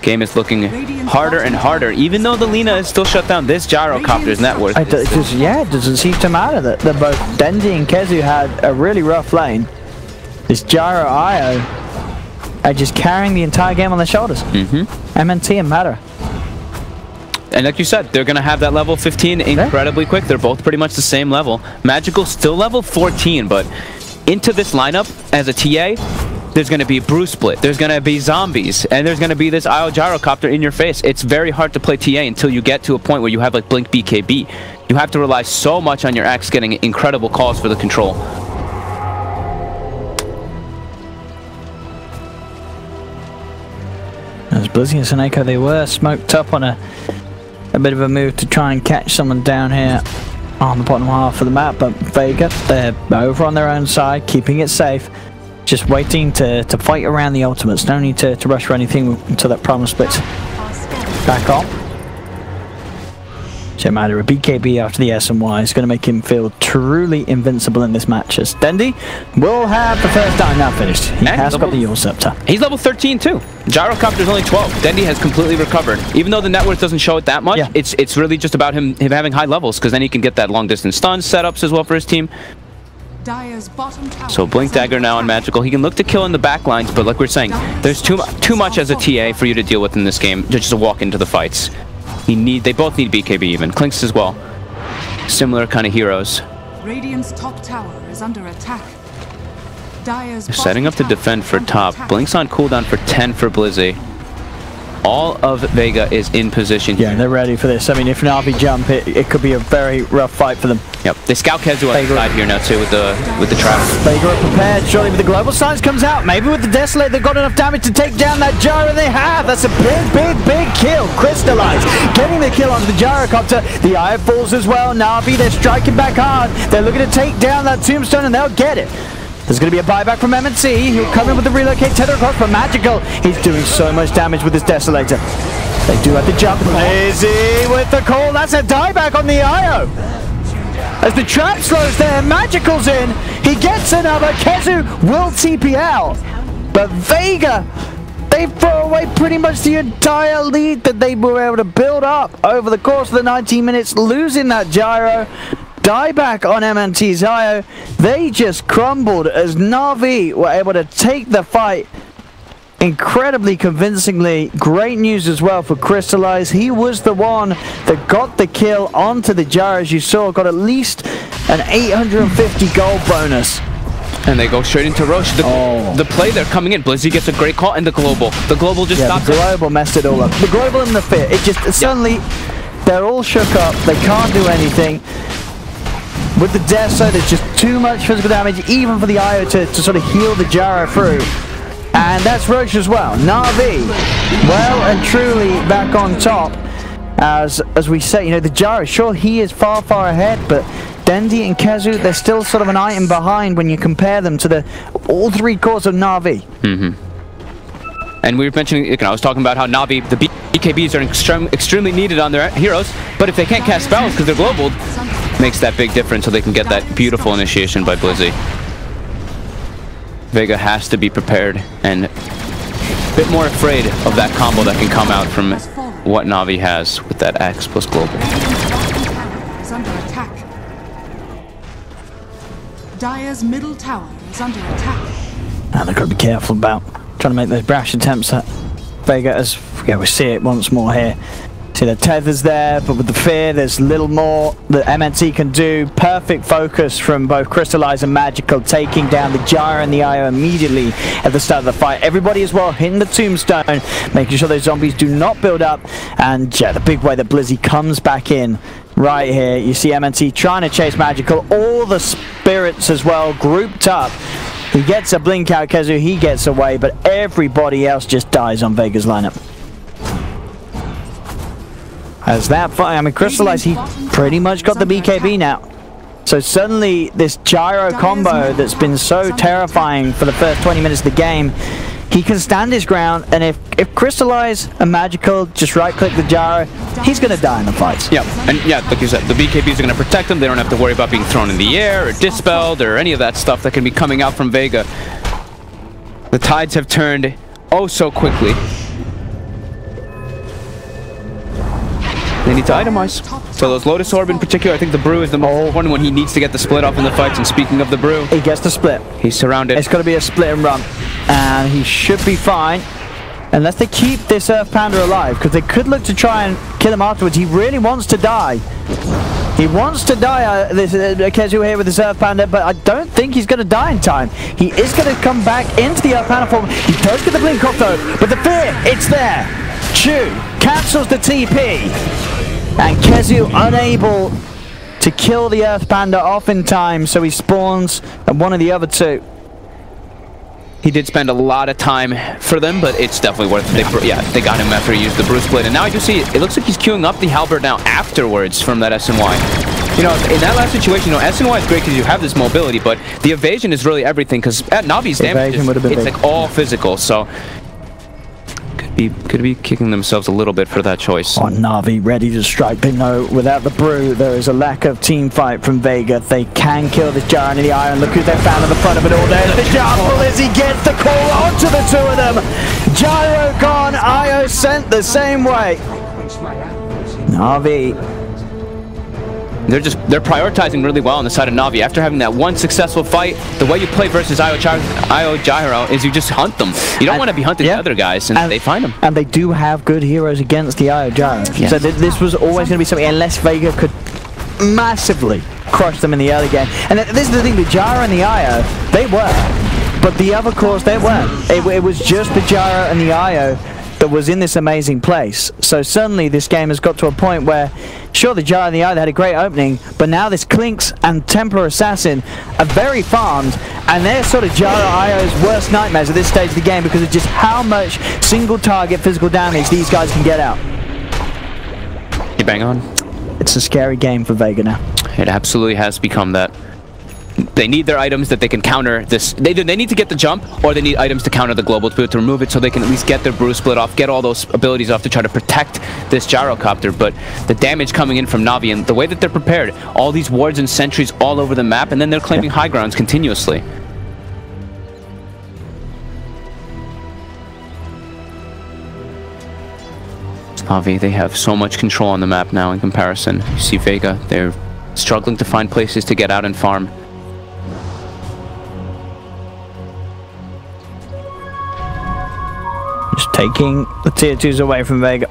F: Game is looking harder and harder. Even though the Lina is still shut down, this gyrocopter's net worth.
E: It doesn't seem to matter that both Dendi and Kezu had a really rough lane. This Gyro IO are just carrying the entire game on their shoulders. MNT and Madara.
F: And like you said, they're going to have that level 15 incredibly quick. They're both pretty much the same level. Magical still level 14, but into this lineup as a TA, there's going to be Brew Split, there's going to be zombies, and there's going to be this IO gyrocopter in your face. It's very hard to play TA until you get to a point where you have like Blink BKB. You have to rely so much on your axe getting incredible calls for the control.
E: As Blizzy and Seneko, they were smoked up on a bit of a move to try and catch someone down here on the bottom half of the map, but Vega, they're over on their own side, keeping it safe. Just waiting to fight around the ultimates. No need to rush or anything until that problem splits back on. So matter a BKB after the SNY is going to make him feel truly invincible in this match, as Dendi will have the first down now finished. He has got the Yule Scepter.
F: He's level 13 too. Gyrocopter's only 12. Dendi has completely recovered. Even though the net worth doesn't show it that much, it's really just about him having high levels, because then he can get that long distance stun setups as well for his team. So Blink Dagger now on Magical. He can look to kill in the back lines, but like we're saying, there's too much as a TA for you to deal with in this game to just walk into the fights. They both need BKB even. Clinks as well. Similar kind of heroes.
A: Radiant's top tower is under attack.
F: They're setting up to defend for top. Blink's on cooldown for 10 for Blizzy. All of Vega is in position here.
E: Yeah, they're ready for this. I mean, if Navi jump, it could be a very rough fight for them.
F: Yep, they scout Kezu on the side here now too with the trap.
E: Vega are prepared, surely with the global signs comes out. Maybe with the Desolate they've got enough damage to take down that gyro, and they have. That's a big kill. Crystallize getting the kill onto the gyrocopter. The eye falls as well. Navi, they're striking back hard. They're looking to take down that tombstone, and they'll get it. There's going to be a buyback from MNC. He'll come in with the relocate tether across for Magical. He's doing so much damage with his Desolator. They do have to jump. Blizzy with the call. That's a dieback on the IO. As the trap slows there, Magical's in. He gets another. Kezu will TP out. But Vega, they throw away pretty much the entire lead that they were able to build up over the course of the 19 minutes, losing that gyro. Dieback on MNT's IO. They just crumbled as Navi were able to take the fight incredibly convincingly. Great news as well for Crystallize. He was the one that got the kill onto the gyro, as you saw, got at least an 850 gold bonus.
F: And they go straight into Roche. The play they're coming in. Blizzy gets a great call, and the global. The global just stops.
E: The global messed it all up. The global and the fear. It just suddenly they're all shook up. They can't do anything. With the Death Zone, there's just too much physical damage, even for the IO to sort of heal the gyro through. And that's Roche as well. Navi, well and truly back on top. As we say, you know, the gyro, sure, he is far ahead, but Dendi and Kezu, they're still sort of an item behind when you compare them to all three cores of Navi.
F: And we were mentioning, you know, I was talking about how Navi, the BKBs are extremely needed on their heroes, but if they can't cast spells because they're global, makes that big difference, so they can get that beautiful initiation by Blizzy. Vega has to be prepared and a bit more afraid of that combo that can come out from what Navi has with that Axe plus global.
A: Is under attack. Dire's middle tower is under attack.
E: And they've got to be careful about trying to make those brash attempts at Vega, as we see it once more here. See the tethers there, but with the fear, there's little more that MNT can do. Perfect focus from both Crystallize and Magical, taking down the gyro and the IO immediately at the start of the fight. Everybody as well hitting the tombstone, making sure those zombies do not build up. And yeah, the big way that Blizzy comes back in right here. You see MNT trying to chase Magical. All the spirits as well grouped up. He gets a blink out, Kezu, he gets away, but everybody else just dies on Vega's lineup. As that fight, I mean, Crystallize, he pretty much got the BKB now. So suddenly, this gyro combo that's been so terrifying for the first 20 minutes of the game, he can stand his ground, and if Crystallize and Magical just right-click the gyro, he's going to die in the fights.
F: Yeah, and yeah, like you said, the BKBs are going to protect them. They don't have to worry about being thrown in the air or dispelled or any of that stuff that can be coming out from Vega. The tides have turned oh so quickly. They need to itemize. So those Lotus Orb in particular, I think the Brew is the most one when he needs to get the split off in the fights. And speaking of the Brew,
E: he gets the split.
F: He's surrounded.
E: It's got to be a split and run. And he should be fine. Unless they keep this Earth Panda alive, because they could look to try and kill him afterwards. He really wants to die. He wants to die, this Kezu here with his Earth Panda, but I don't think he's going to die in time. He is going to come back into the Earth Panda form. He does get the blink off though, but the fear, it's there. Chu cancels the TP. And Kezu unable to kill the Earth Panda off in time, so he spawns at one of the other two.
F: He did spend a lot of time for them, but it's definitely worth it. They got him after he used the Bruce Split. And now I do see, it looks like he's queuing up the Halberd now afterwards from that SNY. You know, in that last situation, you know, SNY is great because you have this mobility, but the evasion is really everything, because at Navi's damage, it's like all physical, so could be kicking themselves a little bit for that choice.
E: Oh, Navi ready to strike. They know without the brew, there is a lack of team fight from Vega. They can kill this Gyro into the eye, and look who they found at the front of it all. There's the Jarple as he gets the call onto the two of them. Gyro gone, Io sent the same way. Navi.
F: They're prioritizing really well on the side of Navi. After having that one successful fight, the way you play versus Io Gyro is you just hunt them. You don't want to be hunting the other guys, and they find them.
E: And they do have good heroes against the Io Gyro. Yes. So this was always going to be something, unless Vega could massively crush them in the early game. And this is the thing, the Gyro and the Io, they were. But the other cores, they weren't. It was just the Gyro and the Io that was in this amazing place. So suddenly this game has got to a point where, sure, the Gyro and the Io had a great opening, but now this Clinks and Templar Assassin are very farmed, and they're sort of Gyro Io's worst nightmares at this stage of the game because of just how much single target physical damage these guys can get out.
F: You bang on.
E: It's a scary game for Vega now.
F: It absolutely has become that. They need their items that they can counter this. They need to get the jump, or they need items to counter the global to be able to remove it, so they can at least get their brew split off, get all those abilities off to try to protect this gyrocopter. But the damage coming in from Navi and the way that they're prepared, all these wards and sentries all over the map, and then they're claiming high grounds continuously. Navi, they have so much control on the map now in comparison. You see Vega, they're struggling to find places to get out and farm.
E: Just taking the tier 2s away from Vega.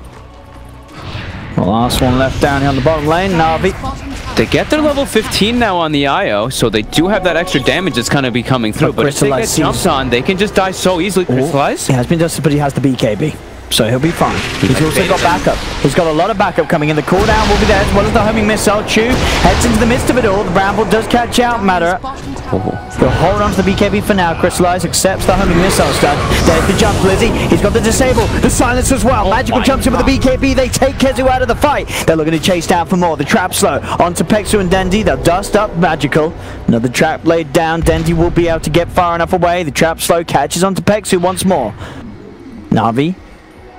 E: The last one left down here on the bottom lane, Navi.
F: They get their level 15 now on the IO, so they do have that extra damage that's going to be coming through. But if they get jumped on, they can just die so easily. Crystallize?
E: He has been dusted, but he has the BKB. So he'll be fine. He's also got backup. He's got a lot of backup coming in. The cooldown will be there as well as the homing missile. Chew heads into the midst of it all. The Bramble does catch out Matter. He'll hold on to the BKB for now. Crystallize accepts the homing missile stun. There's the jump, Blizzy. He's got the disable. The silence as well. Magical jumps in with the BKB. They take Kezu out of the fight. They're looking to chase down for more. The trap slow onto Pexu and Dendi. They'll dust up Magical. Another trap laid down. Dendi will be able to get far enough away. The trap slow catches onto Pexu once more. Navi.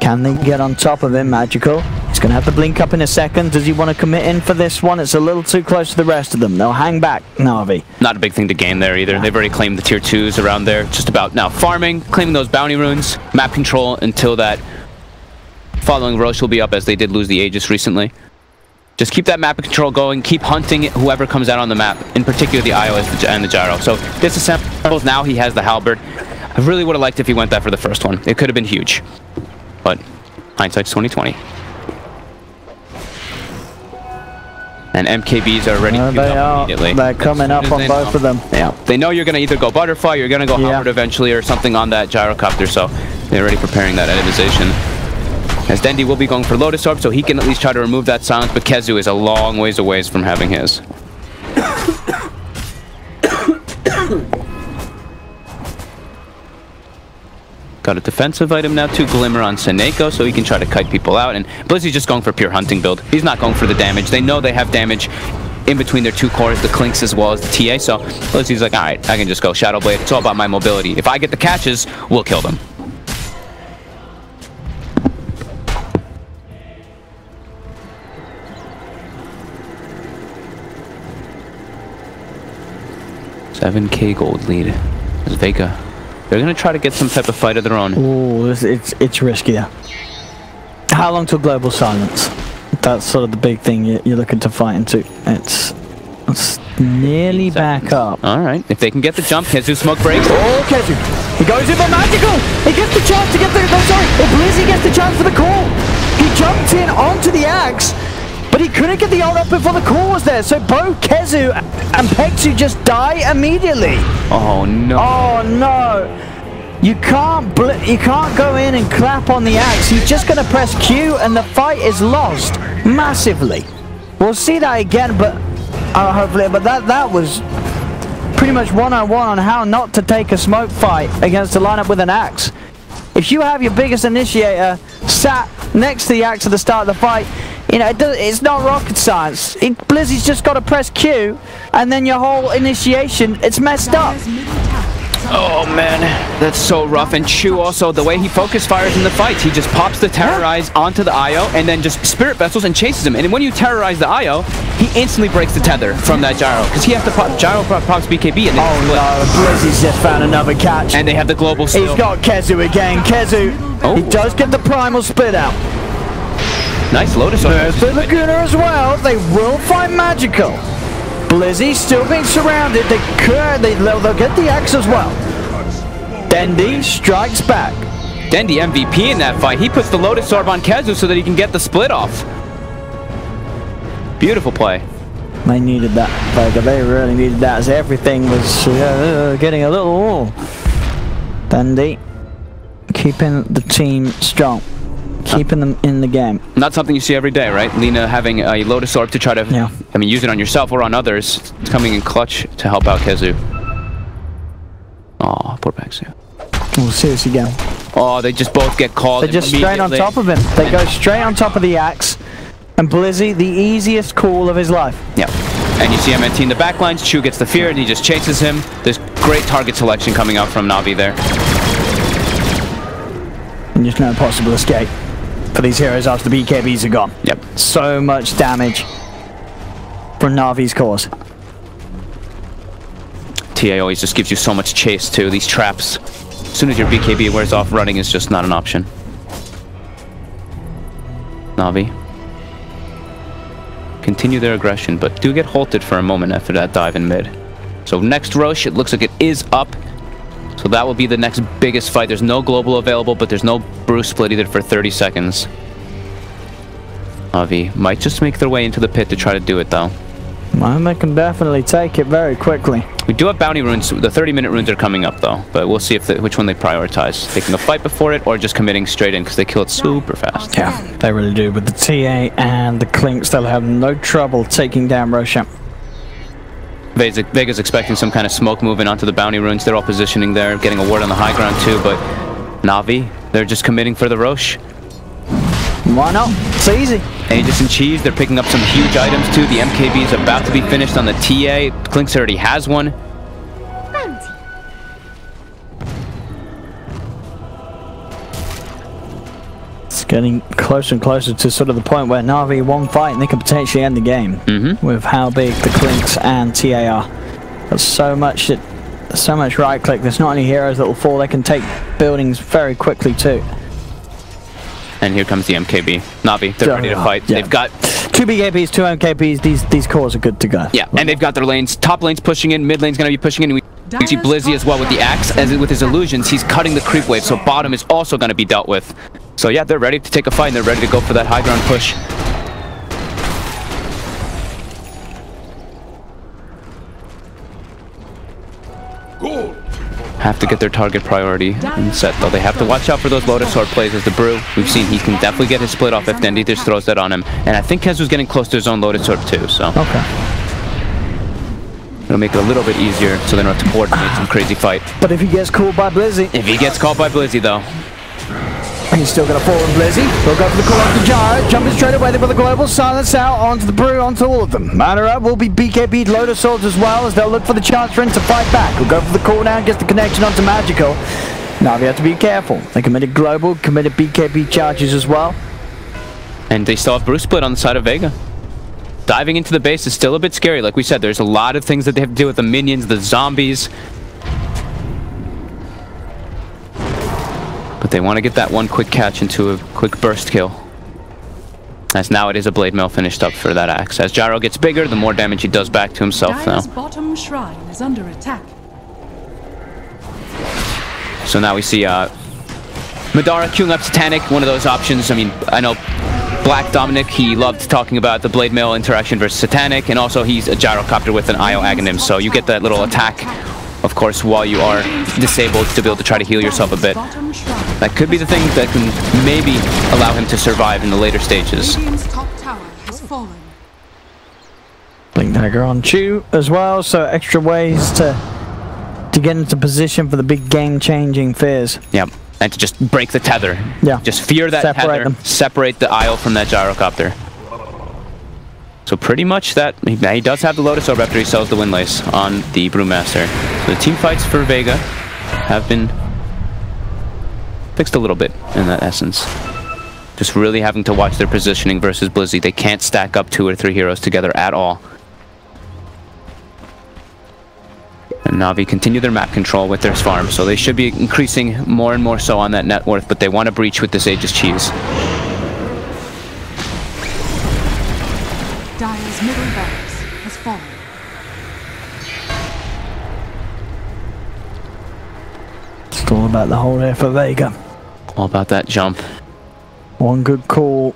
E: Can they get on top of him? Magical. He's going to have to blink up in a second. Does he want to commit in for this one? It's a little too close to the rest of them. They'll hang back, Navi.
F: Not a big thing to gain there either. They've already claimed the tier 2s around there. Just about now farming, claiming those bounty runes, map control until that following Roche will be up, as they did lose the Aegis recently. Just keep that map control going. Keep hunting whoever comes out on the map, in particular the IO and the Gyro. So disassembles. Now he has the Halberd. I really would have liked if he went that for the first one. It could have been huge. But hindsight's 2020. And MKBs are ready to go immediately.
E: They're coming up on both of them.
F: Yeah. They know you're going to either go Butterfly, you're going to go Howard eventually, or something on that gyrocopter, so they're already preparing that atomization. As Dendi will be going for Lotus Orb, so he can at least try to remove that silence, but Kezu is a long ways away from having his. Got a defensive item now, 2 Glimmer on Seneko, so he can try to kite people out. And Blizzy's just going for a pure hunting build. He's not going for the damage. They know they have damage in between their 2 cores, the Clinks as well as the TA, so Blizzy's like, alright, I can just go Shadow Blade. It's all about my mobility. If I get the catches, we'll kill them. $7K gold lead. As Vega, they're going to try to get some type of fight of their own.
E: Ooh, it's riskier. How long till global silence? That's sort of the big thing you're looking to fight into. It's nearly back up.
F: Alright, if they can get the jump, Kezu smoke breaks.
E: Oh, Kezu! He goes in for Magical! He gets the chance to get the... Oh, sorry! Blizzy gets the chance for the call! He jumped in onto the axe, but he couldn't get the ult up before the call was there, so both Kezu and Pexu just die immediately.
F: Oh no.
E: Oh no. You can't go in and clap on the axe. He's just going to press Q and the fight is lost massively. We'll see that again, but hopefully, but that was pretty much one-on-one on how not to take a smoke fight against a lineup with an axe. If you have your biggest initiator sat next to the axe at the start of the fight, you know, it's not rocket science. Blizzy's just got to press Q, and then your whole initiation, it's messed up.
F: Oh man, that's so rough. And Chu also, the way he focus fires in the fights, he just pops the Terrorize onto the IO and then just Spirit Vessels and chases him. And when you terrorize the IO, he instantly breaks the tether from that gyro because he has to pop gyro pops BKB and they split.
E: No, Blizzy's just found another catch.
F: And they have the global still.
E: He's got Kezu again. Kezu, he does get the primal split out.
F: Nice Lotus.
E: There's the Laguna as well. They will find Magical. Blizzy still being surrounded. They'll get the axe as well. Dendi strikes back.
F: Dendi MVP in that fight. He puts the Lotus Orb on Kezu so that he can get the split off. Beautiful play.
E: They needed that, Vega. They really needed that as everything was getting a little... Dendi keeping the team strong. Keeping them in the game.
F: Not something you see every day, right? Lina having a Lotus Orb to try to, I mean, use it on yourself or on others. It's coming in clutch to help out Kezu. Oh, poor Baxu.
E: Oh, seriously, go.
F: Oh, they just both get called.
E: They're just straight on top of him. They go straight on top of the axe. And Blizzy, the easiest call of his life.
F: Yeah. And you see MNT in the backlines. Chu gets the fear and he just chases him. There's great target selection coming out from Navi there.
E: And just no possible escape for these heroes after the BKBs are gone.
F: Yep.
E: So much damage from Navi's cause.
F: TA always just gives you so much chase too. These traps. As soon as your BKB wears off, running is just not an option. Navi continue their aggression, but do get halted for a moment after that dive in mid. So next Roche, it looks like it is up. So that will be the next biggest fight. There's no global available, but there's no Bruce split either for 30 seconds. Navi might just make their way into the pit to try to do it though.
E: Well, they can definitely take it very quickly.
F: We do have bounty runes. The 30-minute runes are coming up though, but we'll see if which one they prioritize. Taking a fight before it or just committing straight in because they kill it super fast.
E: Yeah, they really do. With the TA and the Clinks, they'll have no trouble taking down Roshan.
F: Vega's expecting some kind of smoke moving onto the bounty runes. They're all positioning there, getting a ward on the high ground too, but Navi, they're just committing for the Roche.
E: Why not? It's easy.
F: Aegis and Cheese, they're picking up some huge items too. The MKB is about to be finished on the TA. Clinks already has one.
E: It's getting closer and closer to sort of the point where Navi one fight and they can potentially end the game with how big the Clinks and TA are. There's so much right click. There's not only heroes that will fall, they can take buildings very quickly too.
F: And here comes the MKB. Navi, they're ready to fight.
E: Yeah.
F: They've got
E: 2 BKBs, 2 MKBs. These cores are good to go.
F: Yeah, and they've got their lanes. Top lane's pushing in, mid lane's going to be pushing in. We see Blizzy as well with the axe. As with his illusions, he's cutting the creep wave, so bottom is also going to be dealt with. So yeah, they're ready to take a fight and they're ready to go for that high ground push. Have to get their target priority set though. They have to watch out for those Lotus Sword plays as the Brew. We've seen he can definitely get his split off if Dendi just throws that on him. And I think Kezu's getting close to his own Lotus Sword too, so.
E: Okay.
F: It'll make it a little bit easier so they don't have to coordinate some crazy fight.
E: But if he gets called by Blizzy.
F: If he gets called by Blizzy though.
E: He's still going to fall on Blizzy. He'll go for the call off the gyro. Jumping straight away there with the global silence out onto the Brew, onto all of them. Mana up will be BKB'd Lotus Swords as well as they'll look for the chance for him to fight back. He'll go for the call down, gets the connection onto Magical. Now we have to be careful. They committed global, committed BKB charges as well.
F: And they still have Bruce split on the side of Vega. Diving into the base is still a bit scary. Like we said, there's a lot of things that they have to deal with, the minions, the zombies. But they want to get that one quick catch into a quick burst kill. As now it is a blade mail finished up for that axe. As Gyro gets bigger, the more damage he does back to himself now.
A: Bottom shrine is under attack.
F: So now we see Madara queuing up Titanic, one of those options. I mean, I know Black Dominic, he loved talking about the blade mail interaction versus Satanic, and also he's a gyrocopter with an IO agonim, so you get that little attack, of course, while you are disabled to be able to try to heal yourself a bit. That could be the thing that can maybe allow him to survive in the later stages.
A: Top tower has fallen.
E: Blink Dagger on Chu as well, so extra ways to get into position for the big game-changing fears.
F: Yep, and to just break the tether.
E: Yeah.
F: Just fear that tether, separate the IO from that gyrocopter. So pretty much that, he does have the Lotus Orb after he sells the Windlace on the Brewmaster. So the team fights for Vega. have been fixed a little bit in that essence. Just really having to watch their positioning versus Blizzy. They can't stack up 2 or 3 heroes together at all. And Navi continue their map control with their farm, so they should be increasing more and more so on that net worth, but they want to breach with this Aegis cheese.
A: Dire's middle barracks has fallen.
E: It's all about the hold here for Vega.
F: All about that jump.
E: One good call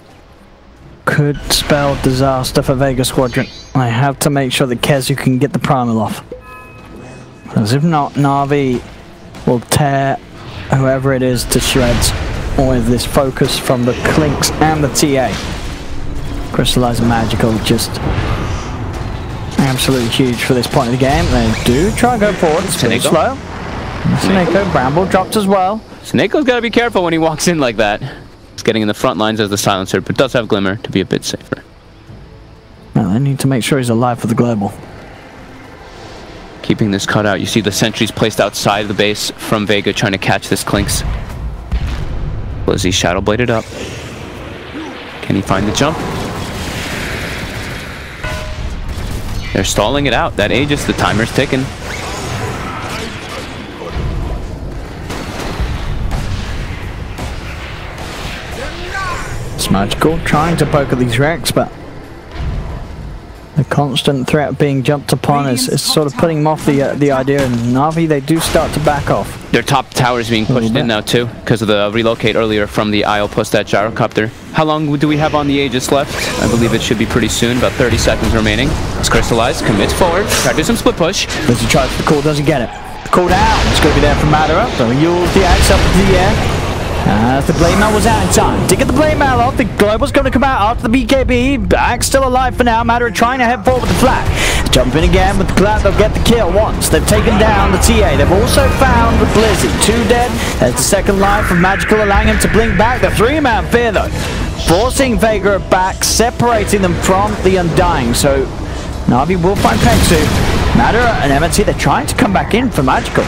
E: could spell disaster for Vega Squadron. I have to make sure that Kezu can get the primal off. Because if not, Navi will tear whoever it is to shreds with this focus from the Clinks and the TA. Crystallize and Magical just absolutely huge for this point of the game. They do try and go forward. It's pretty slow. Sneko, Bramble dropped as well.
F: Snakeo's got to be careful when he walks in like that. He's getting in the front lines as the silencer, but does have Glimmer to be a bit safer.
E: Well, they need to make sure he's alive for the global.
F: Keeping this cut out, you see the sentries placed outside the base from Vega trying to catch this Clinks. Blizzy shadow bladed up. Can he find the jump? They're stalling it out. That Aegis, the timer's ticking.
E: It's Magical trying to poke at these wrecks, but the constant threat of being jumped upon is sort of putting them off the idea, and Navi, they do start to back off.
F: Their top tower is being pushed in now too, because of the relocate earlier from the IO plus that gyrocopter. How long do we have on the Aegis left? I believe it should be pretty soon, about 30 seconds remaining. It's Crystallized, commits forward, try to do some split push.
E: As he tries for the call, doesn't get it. The call down, it's going to be there from Madara, so Yules the axe up into the air. As the blade mail was out in time to get the blade mail off, the global's going to come out after the BKB. Axe still alive for now. Madara trying to head forward with the flag. Jump in again with the cloud. They'll get the kill once. They've taken down the TA. They've also found the Blizzy. 2 dead. There's the second life from Magical, allowing him to blink back. The 3-man fear though, forcing Vega back, separating them from the Undying. So Navi will find Peksu. Madara and MNT, they're trying to come back in for Magical.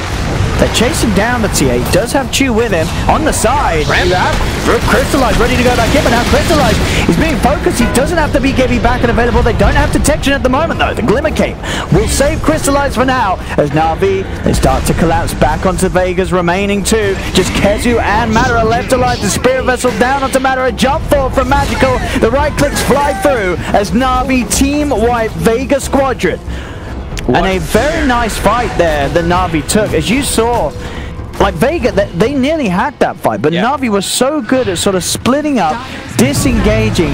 E: They're chasing down the TA. He does have Chu with him. On the side, you have Crystallized ready to go back in, but now Crystallized is being focused. He doesn't have the BKB back and available. They don't have detection at the moment, though. The Glimmer Cape will save Crystallized for now, as Navi, they start to collapse back onto Vega's remaining 2. Just Kezu and Madara left alive. The Spirit Vessel down onto Madara. Jump forward from Magical. The right clicks fly through as Navi team wipe Vega Squadron. And a very nice fight there that Navi took. As you saw, like Vega, they nearly had that fight, but Navi was so good at sort of splitting up, disengaging,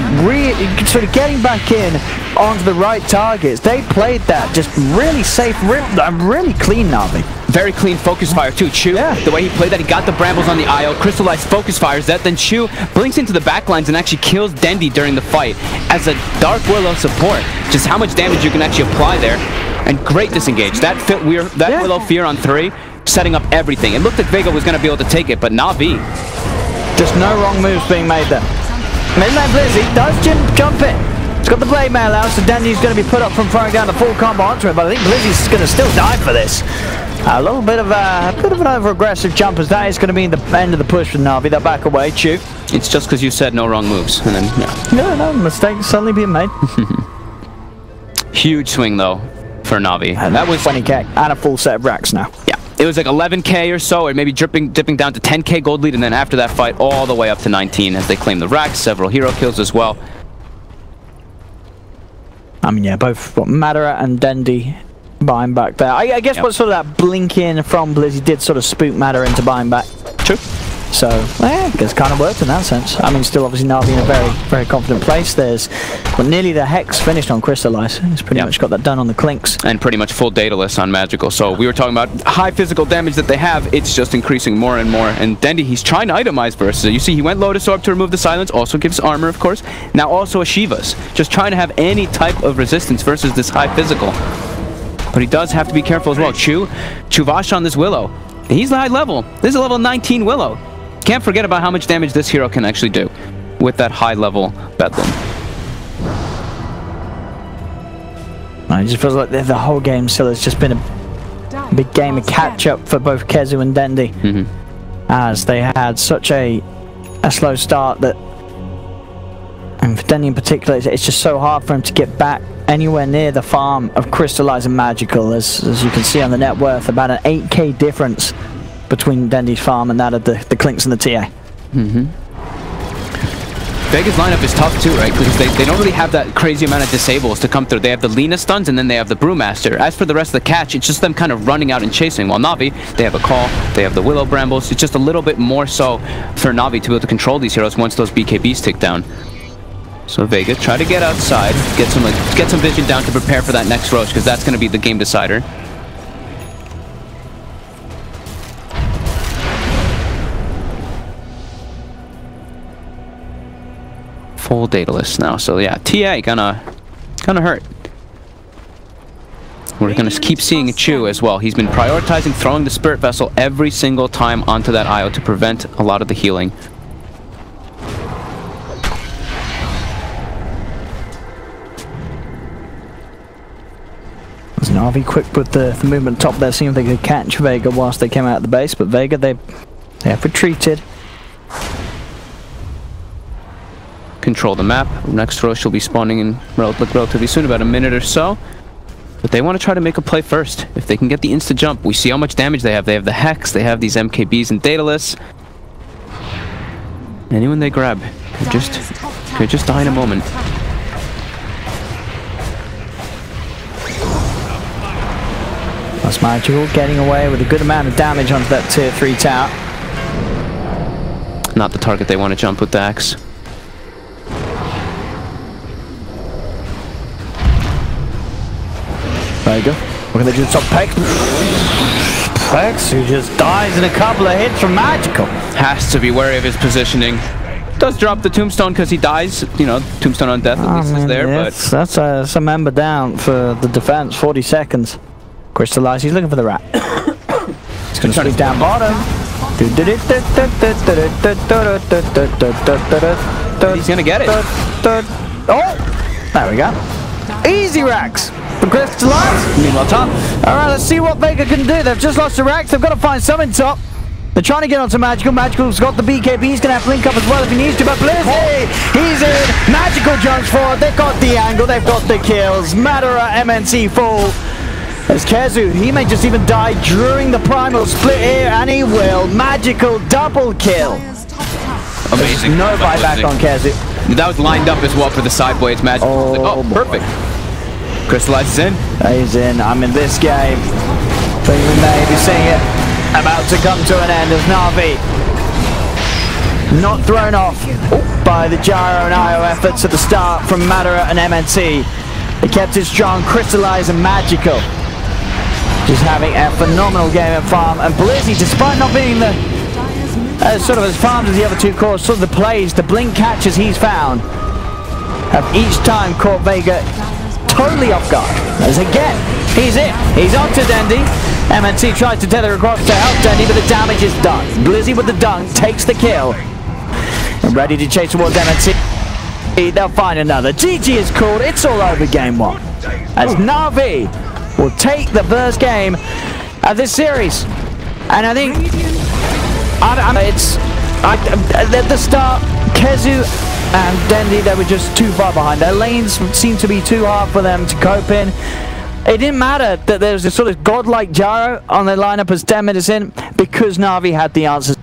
E: sort of getting back in onto the right targets. They played that just really safe, really clean Navi.
F: Very clean focus fire too. Chu, the way he played that, he got the brambles on the IO, Crystallized focus fires that, then Chu blinks into the backlines and actually kills Dendi during the fight as a Dark Willow support. Just how much damage you can actually apply there. And great disengage. That Willow Fear on 3, setting up everything. It looked like Vega was going to be able to take it, but Navi.
E: Just no wrong moves being made there. Midnight Blizzy does jump it. It's got the blade mail out, so Dendi's going to be put up from throwing down the full combo onto it, but I think Blizzy's going to still die for this. A little bit of an over-aggressive jump, as that is going to be the end of the push for Navi. They'll back away, Chu.
F: It's just because you said no wrong moves, and then
E: No, mistake suddenly being made.
F: Huge swing though for Navi.
E: And that was 20k and a full set of racks now.
F: Yeah, it was like 11k or so, or maybe dipping down to 10k gold lead, and then after that fight, all the way up to 19 as they claim the racks, several hero kills as well.
E: I mean, yeah, both Madara and Dendi buying back there. I guess what sort of that blinking from Blizzy did sort of spook Madara into buying back.
F: True.
E: So, I guess kind of worked in that sense. I mean, still obviously Navi in a very, very confident place. There's nearly the Hex finished on Crystallize. He's pretty much got that done on the Clinks.
F: And pretty much full dataless on Magical. So we were talking about high physical damage that they have. It's just increasing more and more. And Dendi, he's trying to itemize versus it. You see, he went Lotus Orb to remove the silence. Also gives armor, of course. Now also a Shiva's. Just trying to have any type of resistance versus this high physical. But he does have to be careful as well. Chuvash on this Willow. He's the high level. This is a level 19 Willow. Can't forget about how much damage this hero can actually do with that high level Bedlam.
E: It just feels like the whole game still has just been a Big game of catch-up for both Kezu and Dendi. As they had such a slow start that, and for Dendi in particular, it's just so hard for him to get back anywhere near the farm of Crystallize and Magical. As you can see on the net worth, about an 8k difference between Dendi's farm and that of the Clinks and the TA.
F: Vega's lineup is tough too, right? Because they don't really have that crazy amount of disables to come through. They have the Lina stuns and then they have the Brewmaster. As for the rest of the catch, it's just them kind of running out and chasing. While Navi, they have a call, they have the Willow Brambles. It's just a little bit more so for Navi to be able to control these heroes once those BKBs tick down. So Vega, try to get outside, get some vision down to prepare for that next Roche, because that's going to be the game decider. Full Daedalus now, so yeah, TA gonna hurt. We're gonna keep seeing Chu as well. He's been prioritizing throwing the Spirit Vessel every single time onto that IO to prevent a lot of the healing.
E: Navi quick with the movement top there, seeing if they could catch Vega whilst they came out of the base, but Vega, they have retreated.
F: Control the map. Next Roche will be spawning in relatively soon, about a minute or so. But they want to try to make a play first. If they can get the insta jump, we see how much damage they have. They have the Hex, they have these MKBs and Daedalus. Anyone they grab could just die in a moment.
E: That's Magical getting away with a good amount of damage onto that tier 3 tower.
F: Not the target they want to jump with the axe.
E: Vega, what can they do to stop Pex? Pex, who just dies in a couple of hits from Magical.
F: Has to be wary of his positioning. Does drop the tombstone because he dies. You know, tombstone on death at least is there, but
E: that's a member down for the defense. 40 seconds. Crystallize. He's looking for the rat. He's going to sweep down bottom.
F: He's going to get it.
E: Oh, there we go. Easy racks for Crystallize.
F: Meanwhile, top.
E: All right, let's see what Vega can do. They've just lost the racks. They've got to find something top. They're trying to get onto Magical. Magical's got the BKB. He's going to have to link up as well if he needs to. But Blizzy, he's in. Magical jumps forward. They've got the angle. They've got the kills. Madara MNC full. As Kezu, he may just even die during the primal split here, and he will. Magical double kill.
F: Amazing.
E: No buyback on Kezu.
F: That was lined up as well for the sideways Magic. Oh, perfect. Crystallize is in.
E: He's in. I'm in this game. But we may be seeing it about to come to an end as Navi not thrown off by the Gyro and IO efforts at the start from Madara and MNC. They kept it strong. Crystallize and Magical just having a phenomenal game at farm, and Blizzy, despite not being the sort of as farmed as the other two cores, sort of the plays, the blink catches he's found have each time caught Vega totally off guard. As again, he's it. He's on to Dendi. MNC tries to tether across to help Dendi, but the damage is done. Blizzy with the dunk takes the kill. And ready to chase towards MNC. They'll find another. GG is called. It's all over game 1. As Navi will take the first game of this series. And I think at the start, Kezu and Dendi, they were just too far behind. Their lanes seemed to be too hard for them to cope in. It didn't matter that there was a sort of godlike Gyro on their lineup as 10 minutes in, because Navi had the answers.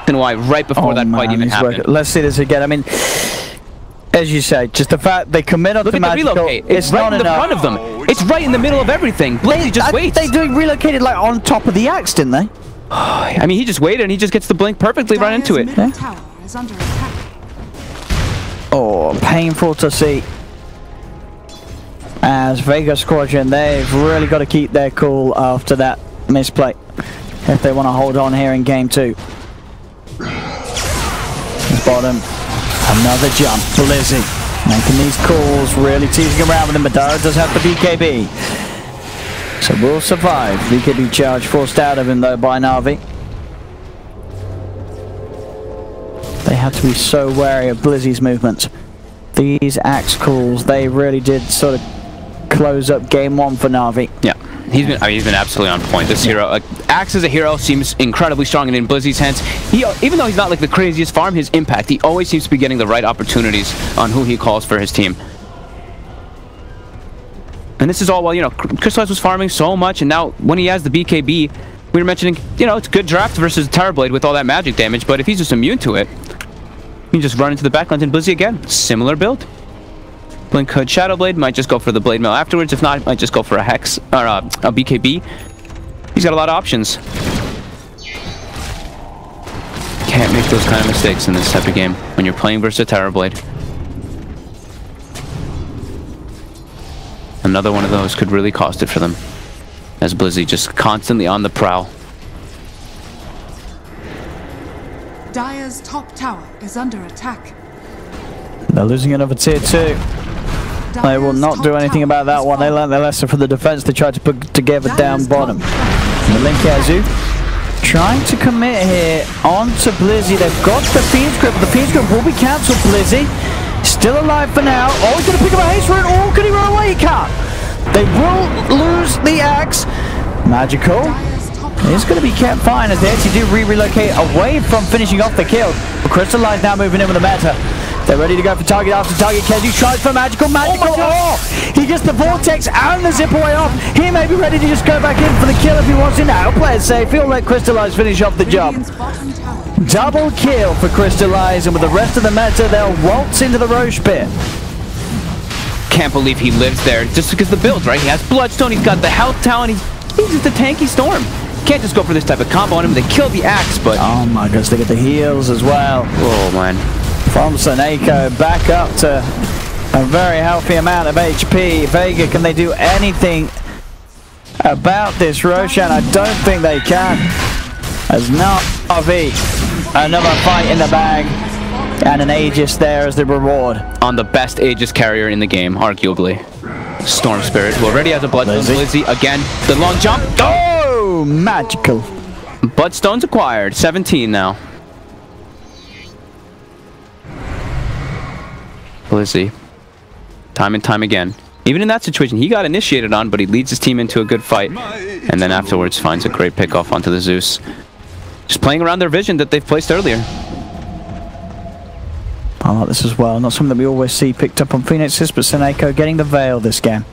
F: And why right before that fight even happened.
E: Let's see this again. I mean, as you say, just the fact they commit on
F: Look
E: to
F: at the
E: magical.
F: relocate. It's right in the front of them. It's right in the middle of everything. Blizzy just waits.
E: They relocated like on top of the axe, didn't they?
F: I mean, he just waited and he just gets the blink perfectly right into it.
A: Middle tower is under attack.
E: Oh, painful to see. As Vega Squadron, they've really got to keep their cool after that misplay if they want to hold on here in game 2. Bottom, another jump. Blizzy making these calls, really teasing around with the Madara does have the BKB. So will survive. BKB charge forced out of him though by Navi. They have to be so wary of Blizzy's movements. These axe calls, they really did sort of close up game 1 for Navi.
F: Yeah, he's been absolutely on point. This hero, Axe as a hero seems incredibly strong, and in Blizzy's hands, even though he's not like the craziest farm, his impact, he always seems to be getting the right opportunities on who he calls for his team. And this is all while, you know, Crystallize was farming so much, and now when he has the BKB, we were mentioning, you know, it's a good draft versus Terrorblade with all that magic damage, but if he's just immune to it, you can just run into the backline and Blizzy again. Similar build. Blink Hood Shadowblade, might just go for the Blade Mail afterwards. If not, might just go for a Hex, or a BKB. He's got a lot of options. Can't make those kind of mistakes in this type of game when you're playing versus a Terrorblade. Another one of those could really cost it for them, as Blizzy just constantly on the prowl.
A: Dire's top tower is under attack.
E: They're losing another tier 2. They will not do anything about that one. They learned their lesson from the defense. They tried to put together down bottom. Malinkazu trying to commit here onto Blizzy. They've got the Fiend's Grip, but the Fiend's Grip will be cancelled. Blizzy still alive for now. Oh, he's going to pick up a haste rune. Oh, can he run away? He can't. They will lose the axe. Magical is going to be kept fine as they actually do relocate away from finishing off the kill. Crystallize now moving in with the meta. They're ready to go for target after target. Kezu tries for magical. Oh, he gets the vortex and the zip away off. He may be ready to just go back in for the kill if he wants to now. Play it safe. He'll let Crystallize finish off the job. Double kill for Crystallize, and with the rest of the meta, they'll waltz into the Roche pit.
F: Can't believe he lives there just because the build, right? He has Bloodstone, he's got the health talent, he's just a tanky Storm. Can't just go for this type of combo on him. They kill the axe, but
E: oh my goodness, they get the heals as well.
F: Oh man.
E: From Seneko back up to a very healthy amount of HP. Vega, can they do anything about this Roshan? I don't think they can. As Navi, another fight in the bag, and an Aegis there as the reward.
F: On the best Aegis carrier in the game, arguably. Storm Spirit, who already has a Bloodstone. Blizzy again, the long jump.
E: Oh, magical.
F: Bloodstone's acquired, 17 now. Blizzy, time and time again. Even in that situation, he got initiated on, but he leads his team into a good fight, and then afterwards finds a great pickoff onto the Zeus. Just playing around their vision that they've placed earlier.
E: I like this as well. Not something that we always see picked up on Phoenixes, but Seneko getting the Veil this game.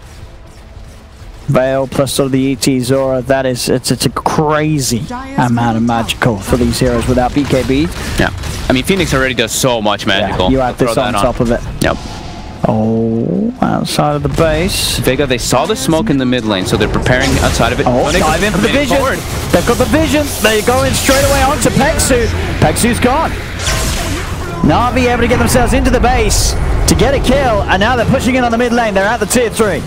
E: Veil plus sort of the ET Zora, that is, it's a crazy amount of magical for these heroes without BKB.
F: Yeah. I mean, Phoenix already does so much magical.
E: Yeah, you add this on top of it.
F: Yep.
E: Oh, outside of the base.
F: Vega, they saw the smoke in the mid lane, so they're preparing outside of it.
E: Oh, dive in for the vision. Forward. They've got the vision. They're going straight away onto Peksu. Peksu's gone. Navi able to get themselves into the base to get a kill, and now they're pushing in on the mid lane. They're at the tier 3.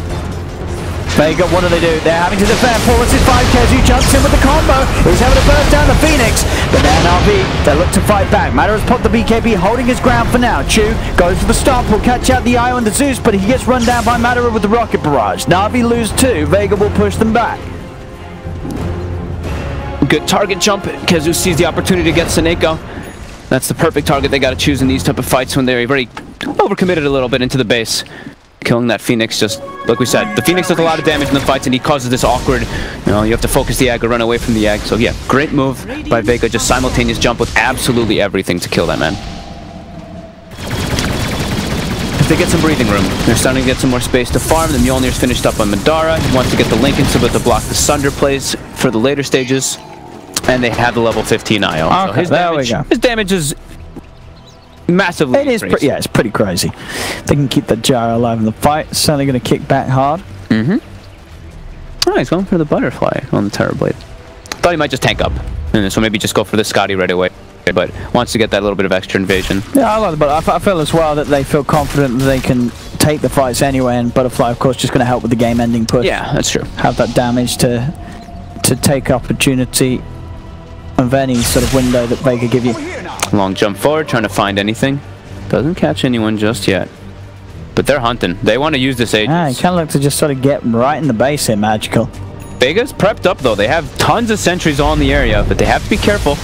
E: Vega, what do? They're having to defend. This is 5 Kezu jumps in with the combo. He's having to burst down the Phoenix, but now Navi, they look to fight back. Matter has popped the BKB, holding his ground for now. Chu goes for the stop, will catch out the Eye on the Zeus, but he gets run down by Matter with the rocket barrage. Navi lose 2. Vega will push them back.
F: Good target jump. Kezu sees the opportunity to get Seneko. That's the perfect target they got to choose in these type of fights when they're very overcommitted a little bit into the base. Killing that Phoenix, just like we said, the Phoenix does a lot of damage in the fights, and he causes this awkward, you know, you have to focus the egg or run away from the egg. So yeah, great move by Vega, just simultaneous jump with absolutely everything to kill that man. If they get some breathing room, they're starting to get some more space to farm. The Mjolnir's finished up on Madara. He wants to get the Lincoln so that to block the Sunder plays for the later stages. And they have the level 15 IO.
E: Okay,
F: So his
E: there
F: damage,
E: we go.
F: his damage is massively
E: It is, yeah, it's pretty crazy. They can keep the gyro alive in the fight. Certainly going to kick back hard.
F: Oh, he's going for the butterfly on the Terrorblade. Thought he might just tank up, and so maybe just go for the Scotty right away. But wants to get that little bit of extra invasion.
E: Yeah, I like the butterfly. I feel as well that they feel confident that they can take the fights anyway, and butterfly, of course, just going to help with the game-ending push.
F: Yeah, that's true.
E: Have that damage to take opportunity of any sort of window that Vega give you.
F: Long jump forward, trying to find anything. Doesn't catch anyone just yet. But they're hunting. They want to use this Aegis.
E: Ah, you kind of look to just sort of get right in the base here, Magical.
F: Vega's prepped up though. They have tons of sentries all in the area, but they have to be careful.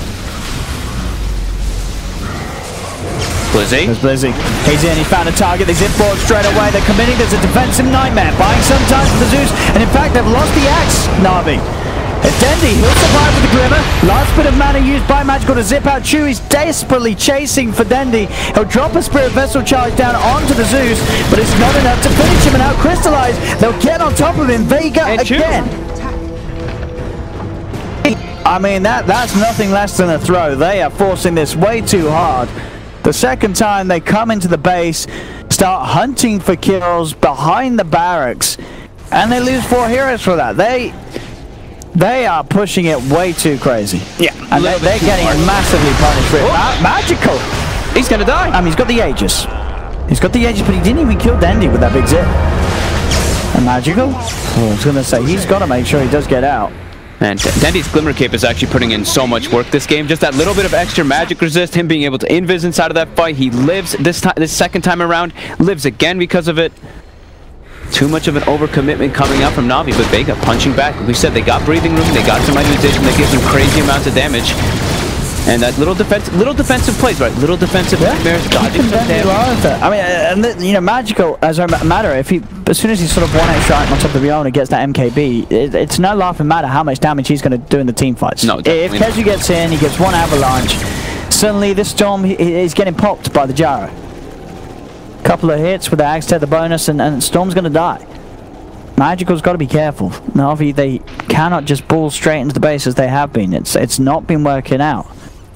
F: Blizzy.
E: There's Blizzy. He's in, he found a target, they zip forward straight away, they're committing, there's a defensive nightmare, buying some time for the Zeus, and in fact they've lost the axe, Navi. It's Dendi, he'll survive with the Glimmer. Last bit of mana used by Magical to zip out Chew. He's desperately chasing for Dendi. He'll drop a Spirit Vessel charge down onto the Zeus, but it's not enough to finish him and out crystallize. They'll get on top of him. Vega
F: and
E: again. I mean, that's nothing less than a throw. They are forcing this way too hard. The second time they come into the base, start hunting for kills behind the barracks, and they lose 4 heroes for that. They are pushing it way too crazy. Yeah. And they're getting massively punished for it. Magical!
F: He's gonna die!
E: I mean, he's got the Aegis. He's got the Aegis, but he didn't even kill Dendi with that big zip. And Magical? Oh, I was gonna say, he's gotta make sure he does get out.
F: Man, Dendi's Glimmer Cape is actually putting in so much work this game. Just that little bit of extra magic resist, him being able to invis inside of that fight. He lives this second time around, lives again because of it. Too much of an overcommitment coming out from Navi, but Vega punching back. We said they got breathing room, they got some immunization that gives them crazy amounts of damage. And that little defensive plays, right? Little defensive nightmares, dodging some damage.
E: I mean, and you know, Magical, as a matter, as soon as he's sort of one extra item on top of the own and gets that MKB, it's no laughing matter how much damage he's going to do in the team fights.
F: No,
E: if Kezu gets in, he gets one avalanche. Suddenly, this Storm is getting popped by the gyro. Couple of hits with the Axe Tether bonus, and Storm's going to die. Magical's got to be careful. Navi, they cannot just ball straight into the base as they have been. It's not been working out.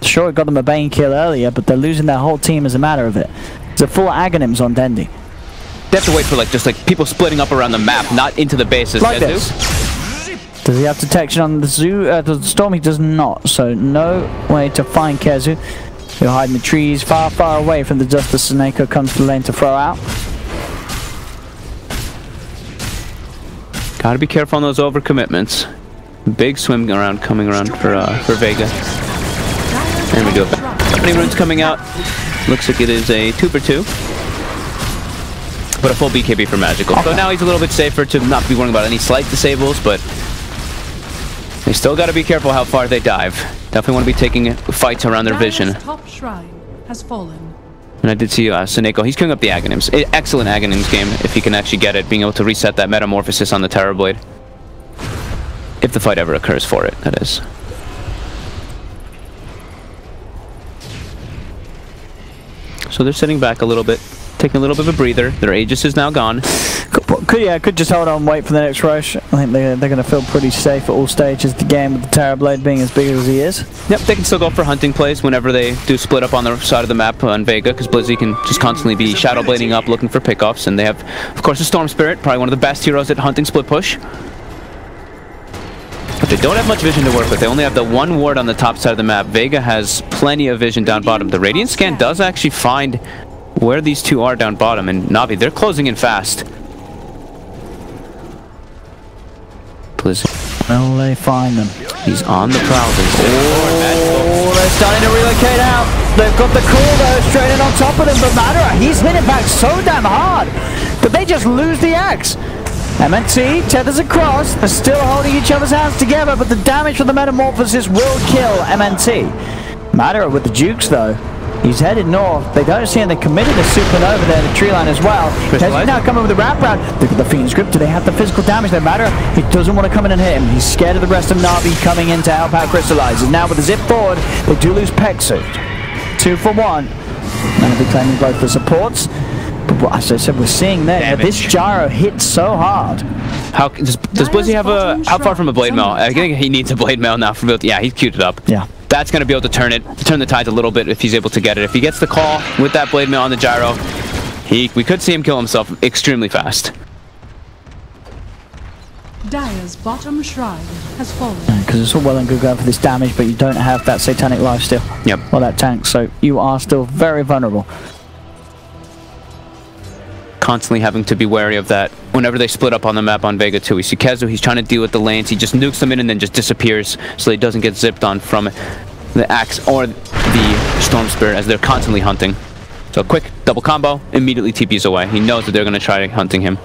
E: Sure, it got them a Bane kill earlier, but they're losing their whole team as a matter of it. There's a full Aghanims on Dendi.
F: They have to wait for just people splitting up around the map, not into the bases.
E: Like this. Does he have detection on the the Storm? He does not, so no way to find Kezu. He'll hide in the trees, far, far away from the dust as Seneko comes to the lane to throw out.
F: Gotta be careful on those overcommitments. Big swim around, coming around for Vega. And we go back. Company runes coming out. Looks like it is a 2 for 2. But a full BKB for Magical. So now he's a little bit safer to not be worrying about any slight disables, but they still got to be careful how far they dive. Definitely want to be taking fights around their vision.
A: Top shrine has fallen.
F: And I did see Seneko. He's queuing up the Aghanims. Excellent Aghanims game if he can actually get it, being able to reset that Metamorphosis on the Terrorblade. If the fight ever occurs for it, that is. So they're sitting back a little bit, taking a little bit of a breather. Their Aegis is now gone.
E: Could just hold on and wait for the next rush. I think they're going to feel pretty safe at all stages of the game with the Terrorblade being as big as he is.
F: Yep, they can still go for hunting plays whenever they do split up on the side of the map on Vega, because Blizzy can just constantly be shadow blading up looking for pickoffs, and they have, of course, the Storm Spirit, probably one of the best heroes at hunting split push. But they don't have much vision to work with. They only have the one ward on the top side of the map. Vega has plenty of vision down bottom. The Radiant Scan does actually find where these two are down bottom, and Navi, they're closing in fast. Blizzy.
E: Will they find them?
F: He's on the prowl.
E: Oh, they're starting to relocate out. They've got the call though, straight in on top of them, but Madara, he's hit it back so damn hard, but they just lose the axe. MNT tethers across, they're still holding each other's hands together, but the damage from the Metamorphosis will kill MNT. Madara with the Jukes though. He's headed north. They don't see him. They're committed to Supernova there in the tree line as well. He's now coming with the wraparound. Look at the Fiend's Grip. Do they have the physical damage? No matter. He doesn't want to come in and hit him. He's scared of the rest of Navi coming in to help out Crystallizers. Now with the zip forward, they do lose Pexu. 2 for 1. Navi claiming both the supports. But as I said, we're seeing there, this gyro hits so hard.
F: How does Blizzy have a... How far from a blade mail? I think he needs a blade mail now for build. Yeah, he's queued it up.
E: Yeah.
F: That's going to be able to turn the tides a little bit if he's able to get it. If he gets the call with that blade mail on the gyro, we could see him kill himself extremely fast.
A: Dire's bottom shrine has fallen.
E: Because it's all well and good going for this damage, but you don't have that satanic lifesteal.
F: Yep.
E: Or that tank, so you are still very vulnerable.
F: Constantly having to be wary of that whenever they split up on the map on Vega 2. We see Kezu, he's trying to deal with the lanes. He just nukes them in and then just disappears so he doesn't get zipped on from the Axe or the Storm Spirit as they're constantly hunting. So quick double combo, immediately TPs away. He knows that they're going to try hunting him.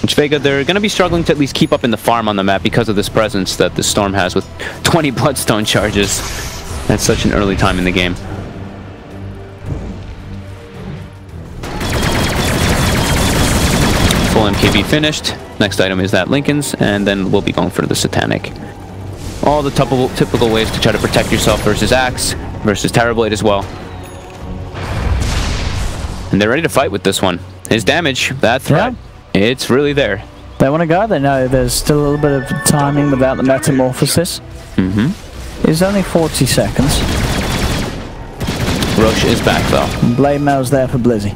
F: Which Vega, they're going to be struggling to at least keep up in the farm on the map because of this presence that the Storm has with 20 Bloodstone charges at such an early time in the game. Full MKB finished. Next item is that Lincoln's, and then we'll be going for the Satanic. All the typical ways to try to protect yourself versus Axe, versus Terrorblade as well. And they're ready to fight with this one. His damage, that threat, it's really there.
E: They want to go, they know there's still a little bit of timing without the Metamorphosis. It's only 40 seconds.
F: Roche is back though.
E: Blade Mail's there for Blizzy.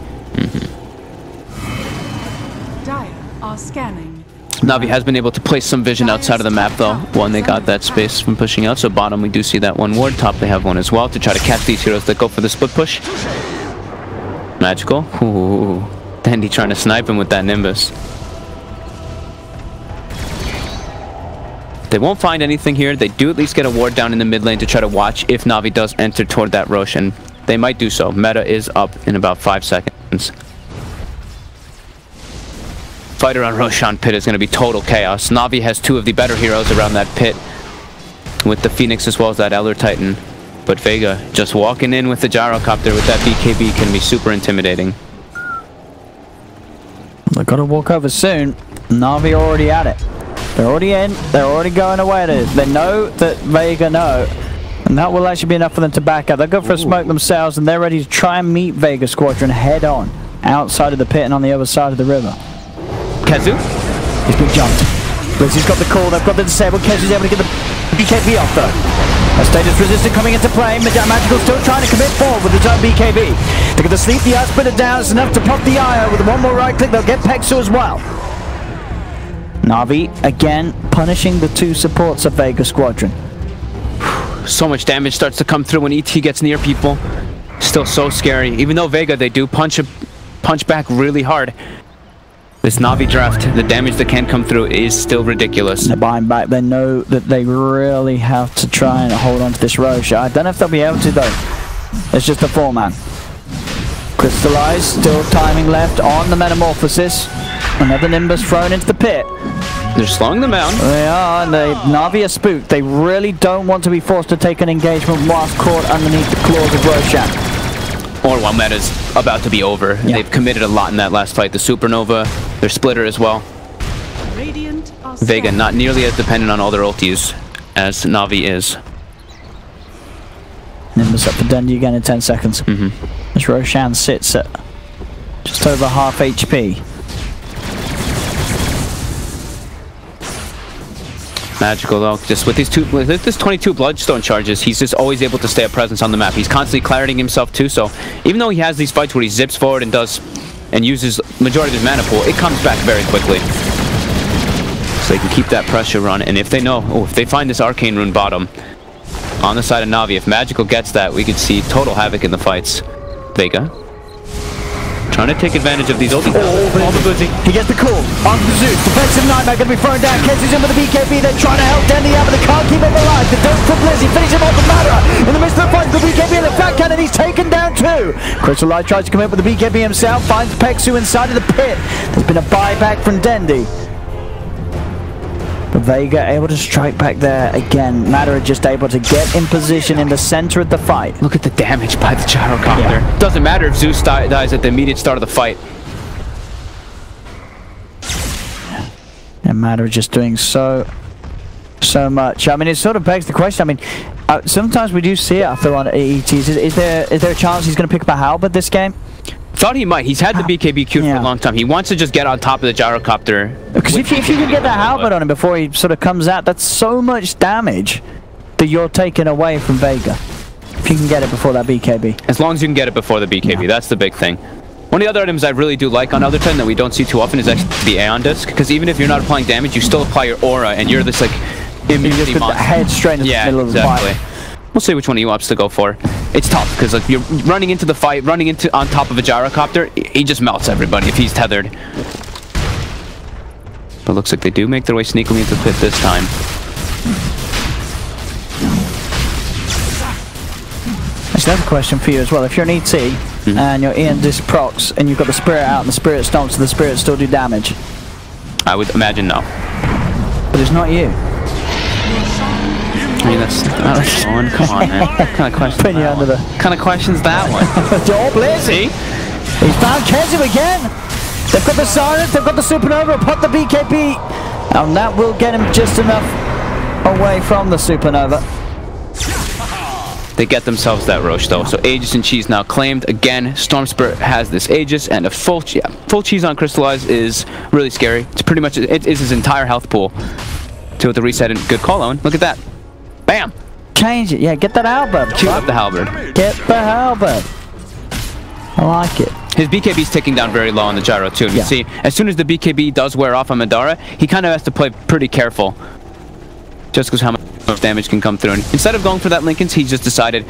A: Scanning.
F: Navi has been able to place some vision outside of the map though when they got that space from pushing out. So bottom we do see that one ward. Top they have one as well to try to catch these heroes that go for the split push. Magical. Ooh. Dendi trying to snipe him with that Nimbus. They won't find anything here. They do at least get a ward down in the mid lane to try to watch if Navi does enter toward that Roche, and they might do so. Meta is up in about 5 seconds. Fight around Roshan Pit is going to be total chaos. Navi has 2 of the better heroes around that pit with the Phoenix as well as that Elder Titan. But Vega just walking in with the Gyrocopter with that BKB can be super intimidating.
E: They've got to walk over soon. Navi already at it. They're already in. They're already going away at it. They know that Vega know. And that will actually be enough for them to back up. They'll go for a smoke themselves and they're ready to try and meet Vega Squadron head on. Outside of the pit and on the other side of the river.
F: Kezu?
E: He's been jumped. Blizzy's got the call, they've got the disable. Kezu's able to get the BKB off though. A status resistant coming into play. Magical still trying to commit forward with his own BKB. They're going to sleep the Ice Splitter down. It's enough to pop the IO. With one more right click, they'll get Pexu as well. Navi again punishing the 2 supports of Vega Squadron.
F: So much damage starts to come through when ET gets near people. Still so scary. Even though Vega, they do punch back really hard. This Navi draft, the damage that can come through is still ridiculous.
E: They're buying back. They know that they really have to try and hold on to this Roche. I don't know if they'll be able to though. It's just a 4-man. Crystallize, still timing left on the Metamorphosis. Another Nimbus thrown into the pit.
F: They're slowing them down.
E: They are, and Navi are spooked. They really don't want to be forced to take an engagement whilst caught underneath the claws of Roshan.
F: Or while meta's about to be over. Yeah. They've committed a lot in that last fight. The Supernova, their Splitter as well. Vega not nearly as dependent on all their ultis as Navi is.
E: Nimbus up for Dendi again in 10 seconds. As Roshan sits at just over half HP.
F: Magical though, just with this 22 Bloodstone charges, he's just always able to stay at presence on the map. He's constantly clarity himself too, so even though he has these fights where he zips forward and uses majority of his mana pool, it comes back very quickly. So they can keep that pressure on, and if they know, if they find this Arcane Rune bottom on the side of Navi, if Magical gets that, we could see total havoc in the fights. Vega trying to take advantage of these ulti. All the Blizzy.
E: He gets the call. On the Zeus. Defensive Nightmare going to be thrown down. Kezu's in with the BKB. They're trying to help Dendi out, but they can't keep him alive. The dunk for Blizzy. Finish him off with Madara. In the midst of the fight, the BKB and the Fat Cannon. He's taken down too. Crystal Light tries to come in with the BKB himself. Finds Pexu inside of the pit. There's been a buyback from Dendi. But Vega able to strike back there again. Madara just able to get in position in the center of the fight.
F: Look at the damage by the Gyrocopter. Yeah. Doesn't matter if Zeus dies at the immediate start of the fight.
E: And Madara just doing so much. I mean, it sort of begs the question. I mean, sometimes we do see it, I feel, on ETs. Is there a chance he's going to pick up a halberd this game?
F: Thought he might. He's had the BKB queued for
E: Yeah.
F: a long time. He wants to just get on top of the gyrocopter.
E: Because if you can get that halberd on him before he sort of comes out, that's so much damage that you're taking away from Vega. If you can get it before that BKB.
F: As long as you can get it before the BKB, that's the big thing. One of the other items I really do like on Other 10 that we don't see too often is actually the Aeon Disc, because even if you're not applying damage, you still apply your aura, and you're this like immunity
E: Just
F: monster.
E: head straight into the middle of the fight.
F: We'll see which one he opts to go for. It's tough because like you're running into the fight, running into on top of a gyrocopter, he just melts everybody if he's tethered. But looks like they do make their way sneakily into the pit this time.
E: Actually, I have a question for you as well. If you're an ET and your Ian disc procs and you've got the spirit out and the spirit stomps, do the spirit still do damage?
F: I would imagine no.
E: But it's not you.
F: I mean, that's one. Come on, man. What kind of question?
E: Putting you under the...
F: What kind of question's that one?
E: Door blitz.
F: See?
E: He's found Kezu again. They've got the silence, they've got the supernova, put the BKB. And that will get him just enough away from the supernova.
F: They get themselves that Roche though. So Aegis and Cheese now claimed again. Storm Spirit has this Aegis, and a full Cheese on Crystallize is really scary. It's pretty much it is his entire health pool. To the reset and good call, Owen. Look at that. Bam.
E: Change it, yeah. Get that halberd.
F: Cue up the halberd.
E: Get the halberd. I like it.
F: His BKB's ticking down very low on the gyro too. And you see, as soon as the BKB does wear off on Madara, he kind of has to play pretty careful. Just because how much damage can come through. And instead of going for that Linken's, he just decided,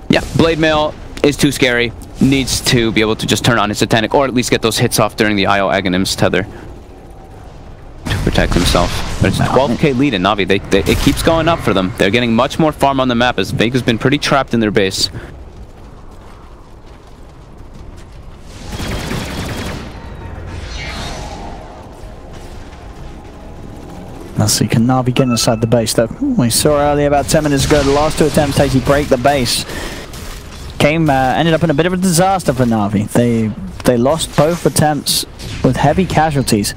F: yeah, Blade Mail is too scary. Needs to be able to just turn on his Satanic, or at least get those hits off during the IO Aghanim's tether. To protect himself. But it's a 12k lead in Navi. It keeps going up for them. They're getting much more farm on the map as Vega's been pretty trapped in their base.
E: Let's see, can Navi get inside the base though? We saw earlier about 10 minutes ago the last two attempts to break the base. Ended up in a bit of a disaster for Navi. They lost both attempts with heavy casualties.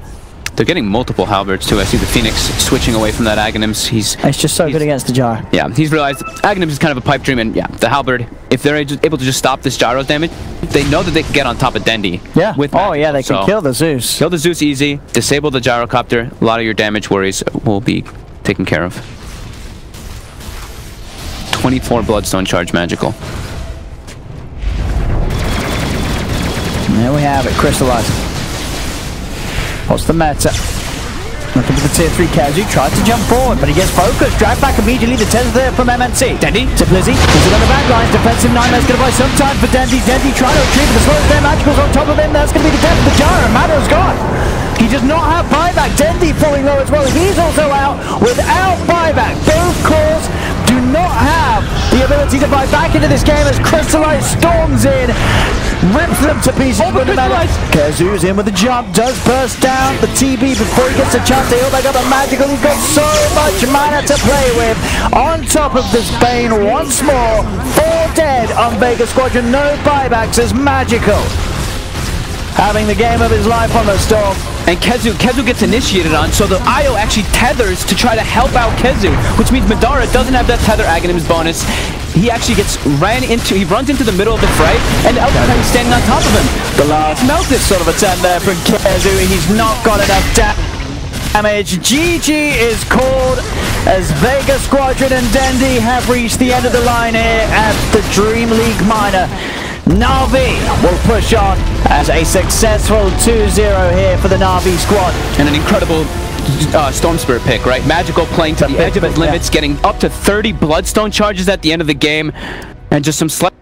F: They're getting multiple halberds too. I see the Phoenix switching away from that Aghanims.
E: It's just so good against the gyro.
F: Yeah, he's realized Aghanims is kind of a pipe dream, and yeah, the halberd, if they're able to just stop this gyro's damage, they know that they can get on top of Dendi.
E: Yeah.
F: With
E: yeah, they can kill the Zeus.
F: Kill the Zeus easy, disable the gyrocopter. A lot of your damage worries will be taken care of. 24 Bloodstone charge magical.
E: And there we have it, crystallizing. What's the meta? Looking for the tier 3 Kazu, tries to jump forward, but he gets focused, dragged back immediately, the tether there from MNC.
F: Dendi
E: to Blizzy, he's on the back lines, defensive nightmare's gonna buy some time for Dendi. Dendi trying to retrieve the slows there, Magical's on top of him, that's gonna be the death of the gyro, Maddo's gone. He does not have buyback, Dendi falling low as well, he's also out without buyback. Both cores do not have the ability to buy back into this game as Crystallize storms in, rips them to pieces. Kazu's in with a jump, does burst down the TB before he gets a chance to heal back up a Magical. He's got so much mana to play with. On top of this Bane once more, 4 dead on Vega Squadron, no buybacks as Magical having the game of his life on the Storm.
F: And Kezu gets initiated on, so the IO actually tethers to try to help out Kezu, which means Madara doesn't have that tether Aghanim's bonus. He actually he runs into the middle of the fray, and Elfenheim's standing on top of him.
E: The last melted sort of attempt there from Kezu. He's not got enough damage. GG is called as Vega Squadron and Dendi have reached the end of the line here at the DreamLeague Minor. Navi will push on as a successful 2-0 here for the Navi squad.
F: And an incredible Storm Spirit pick, right? Magical playing to the edge of his limits, getting up to 30 Bloodstone charges at the end of the game, and just some slight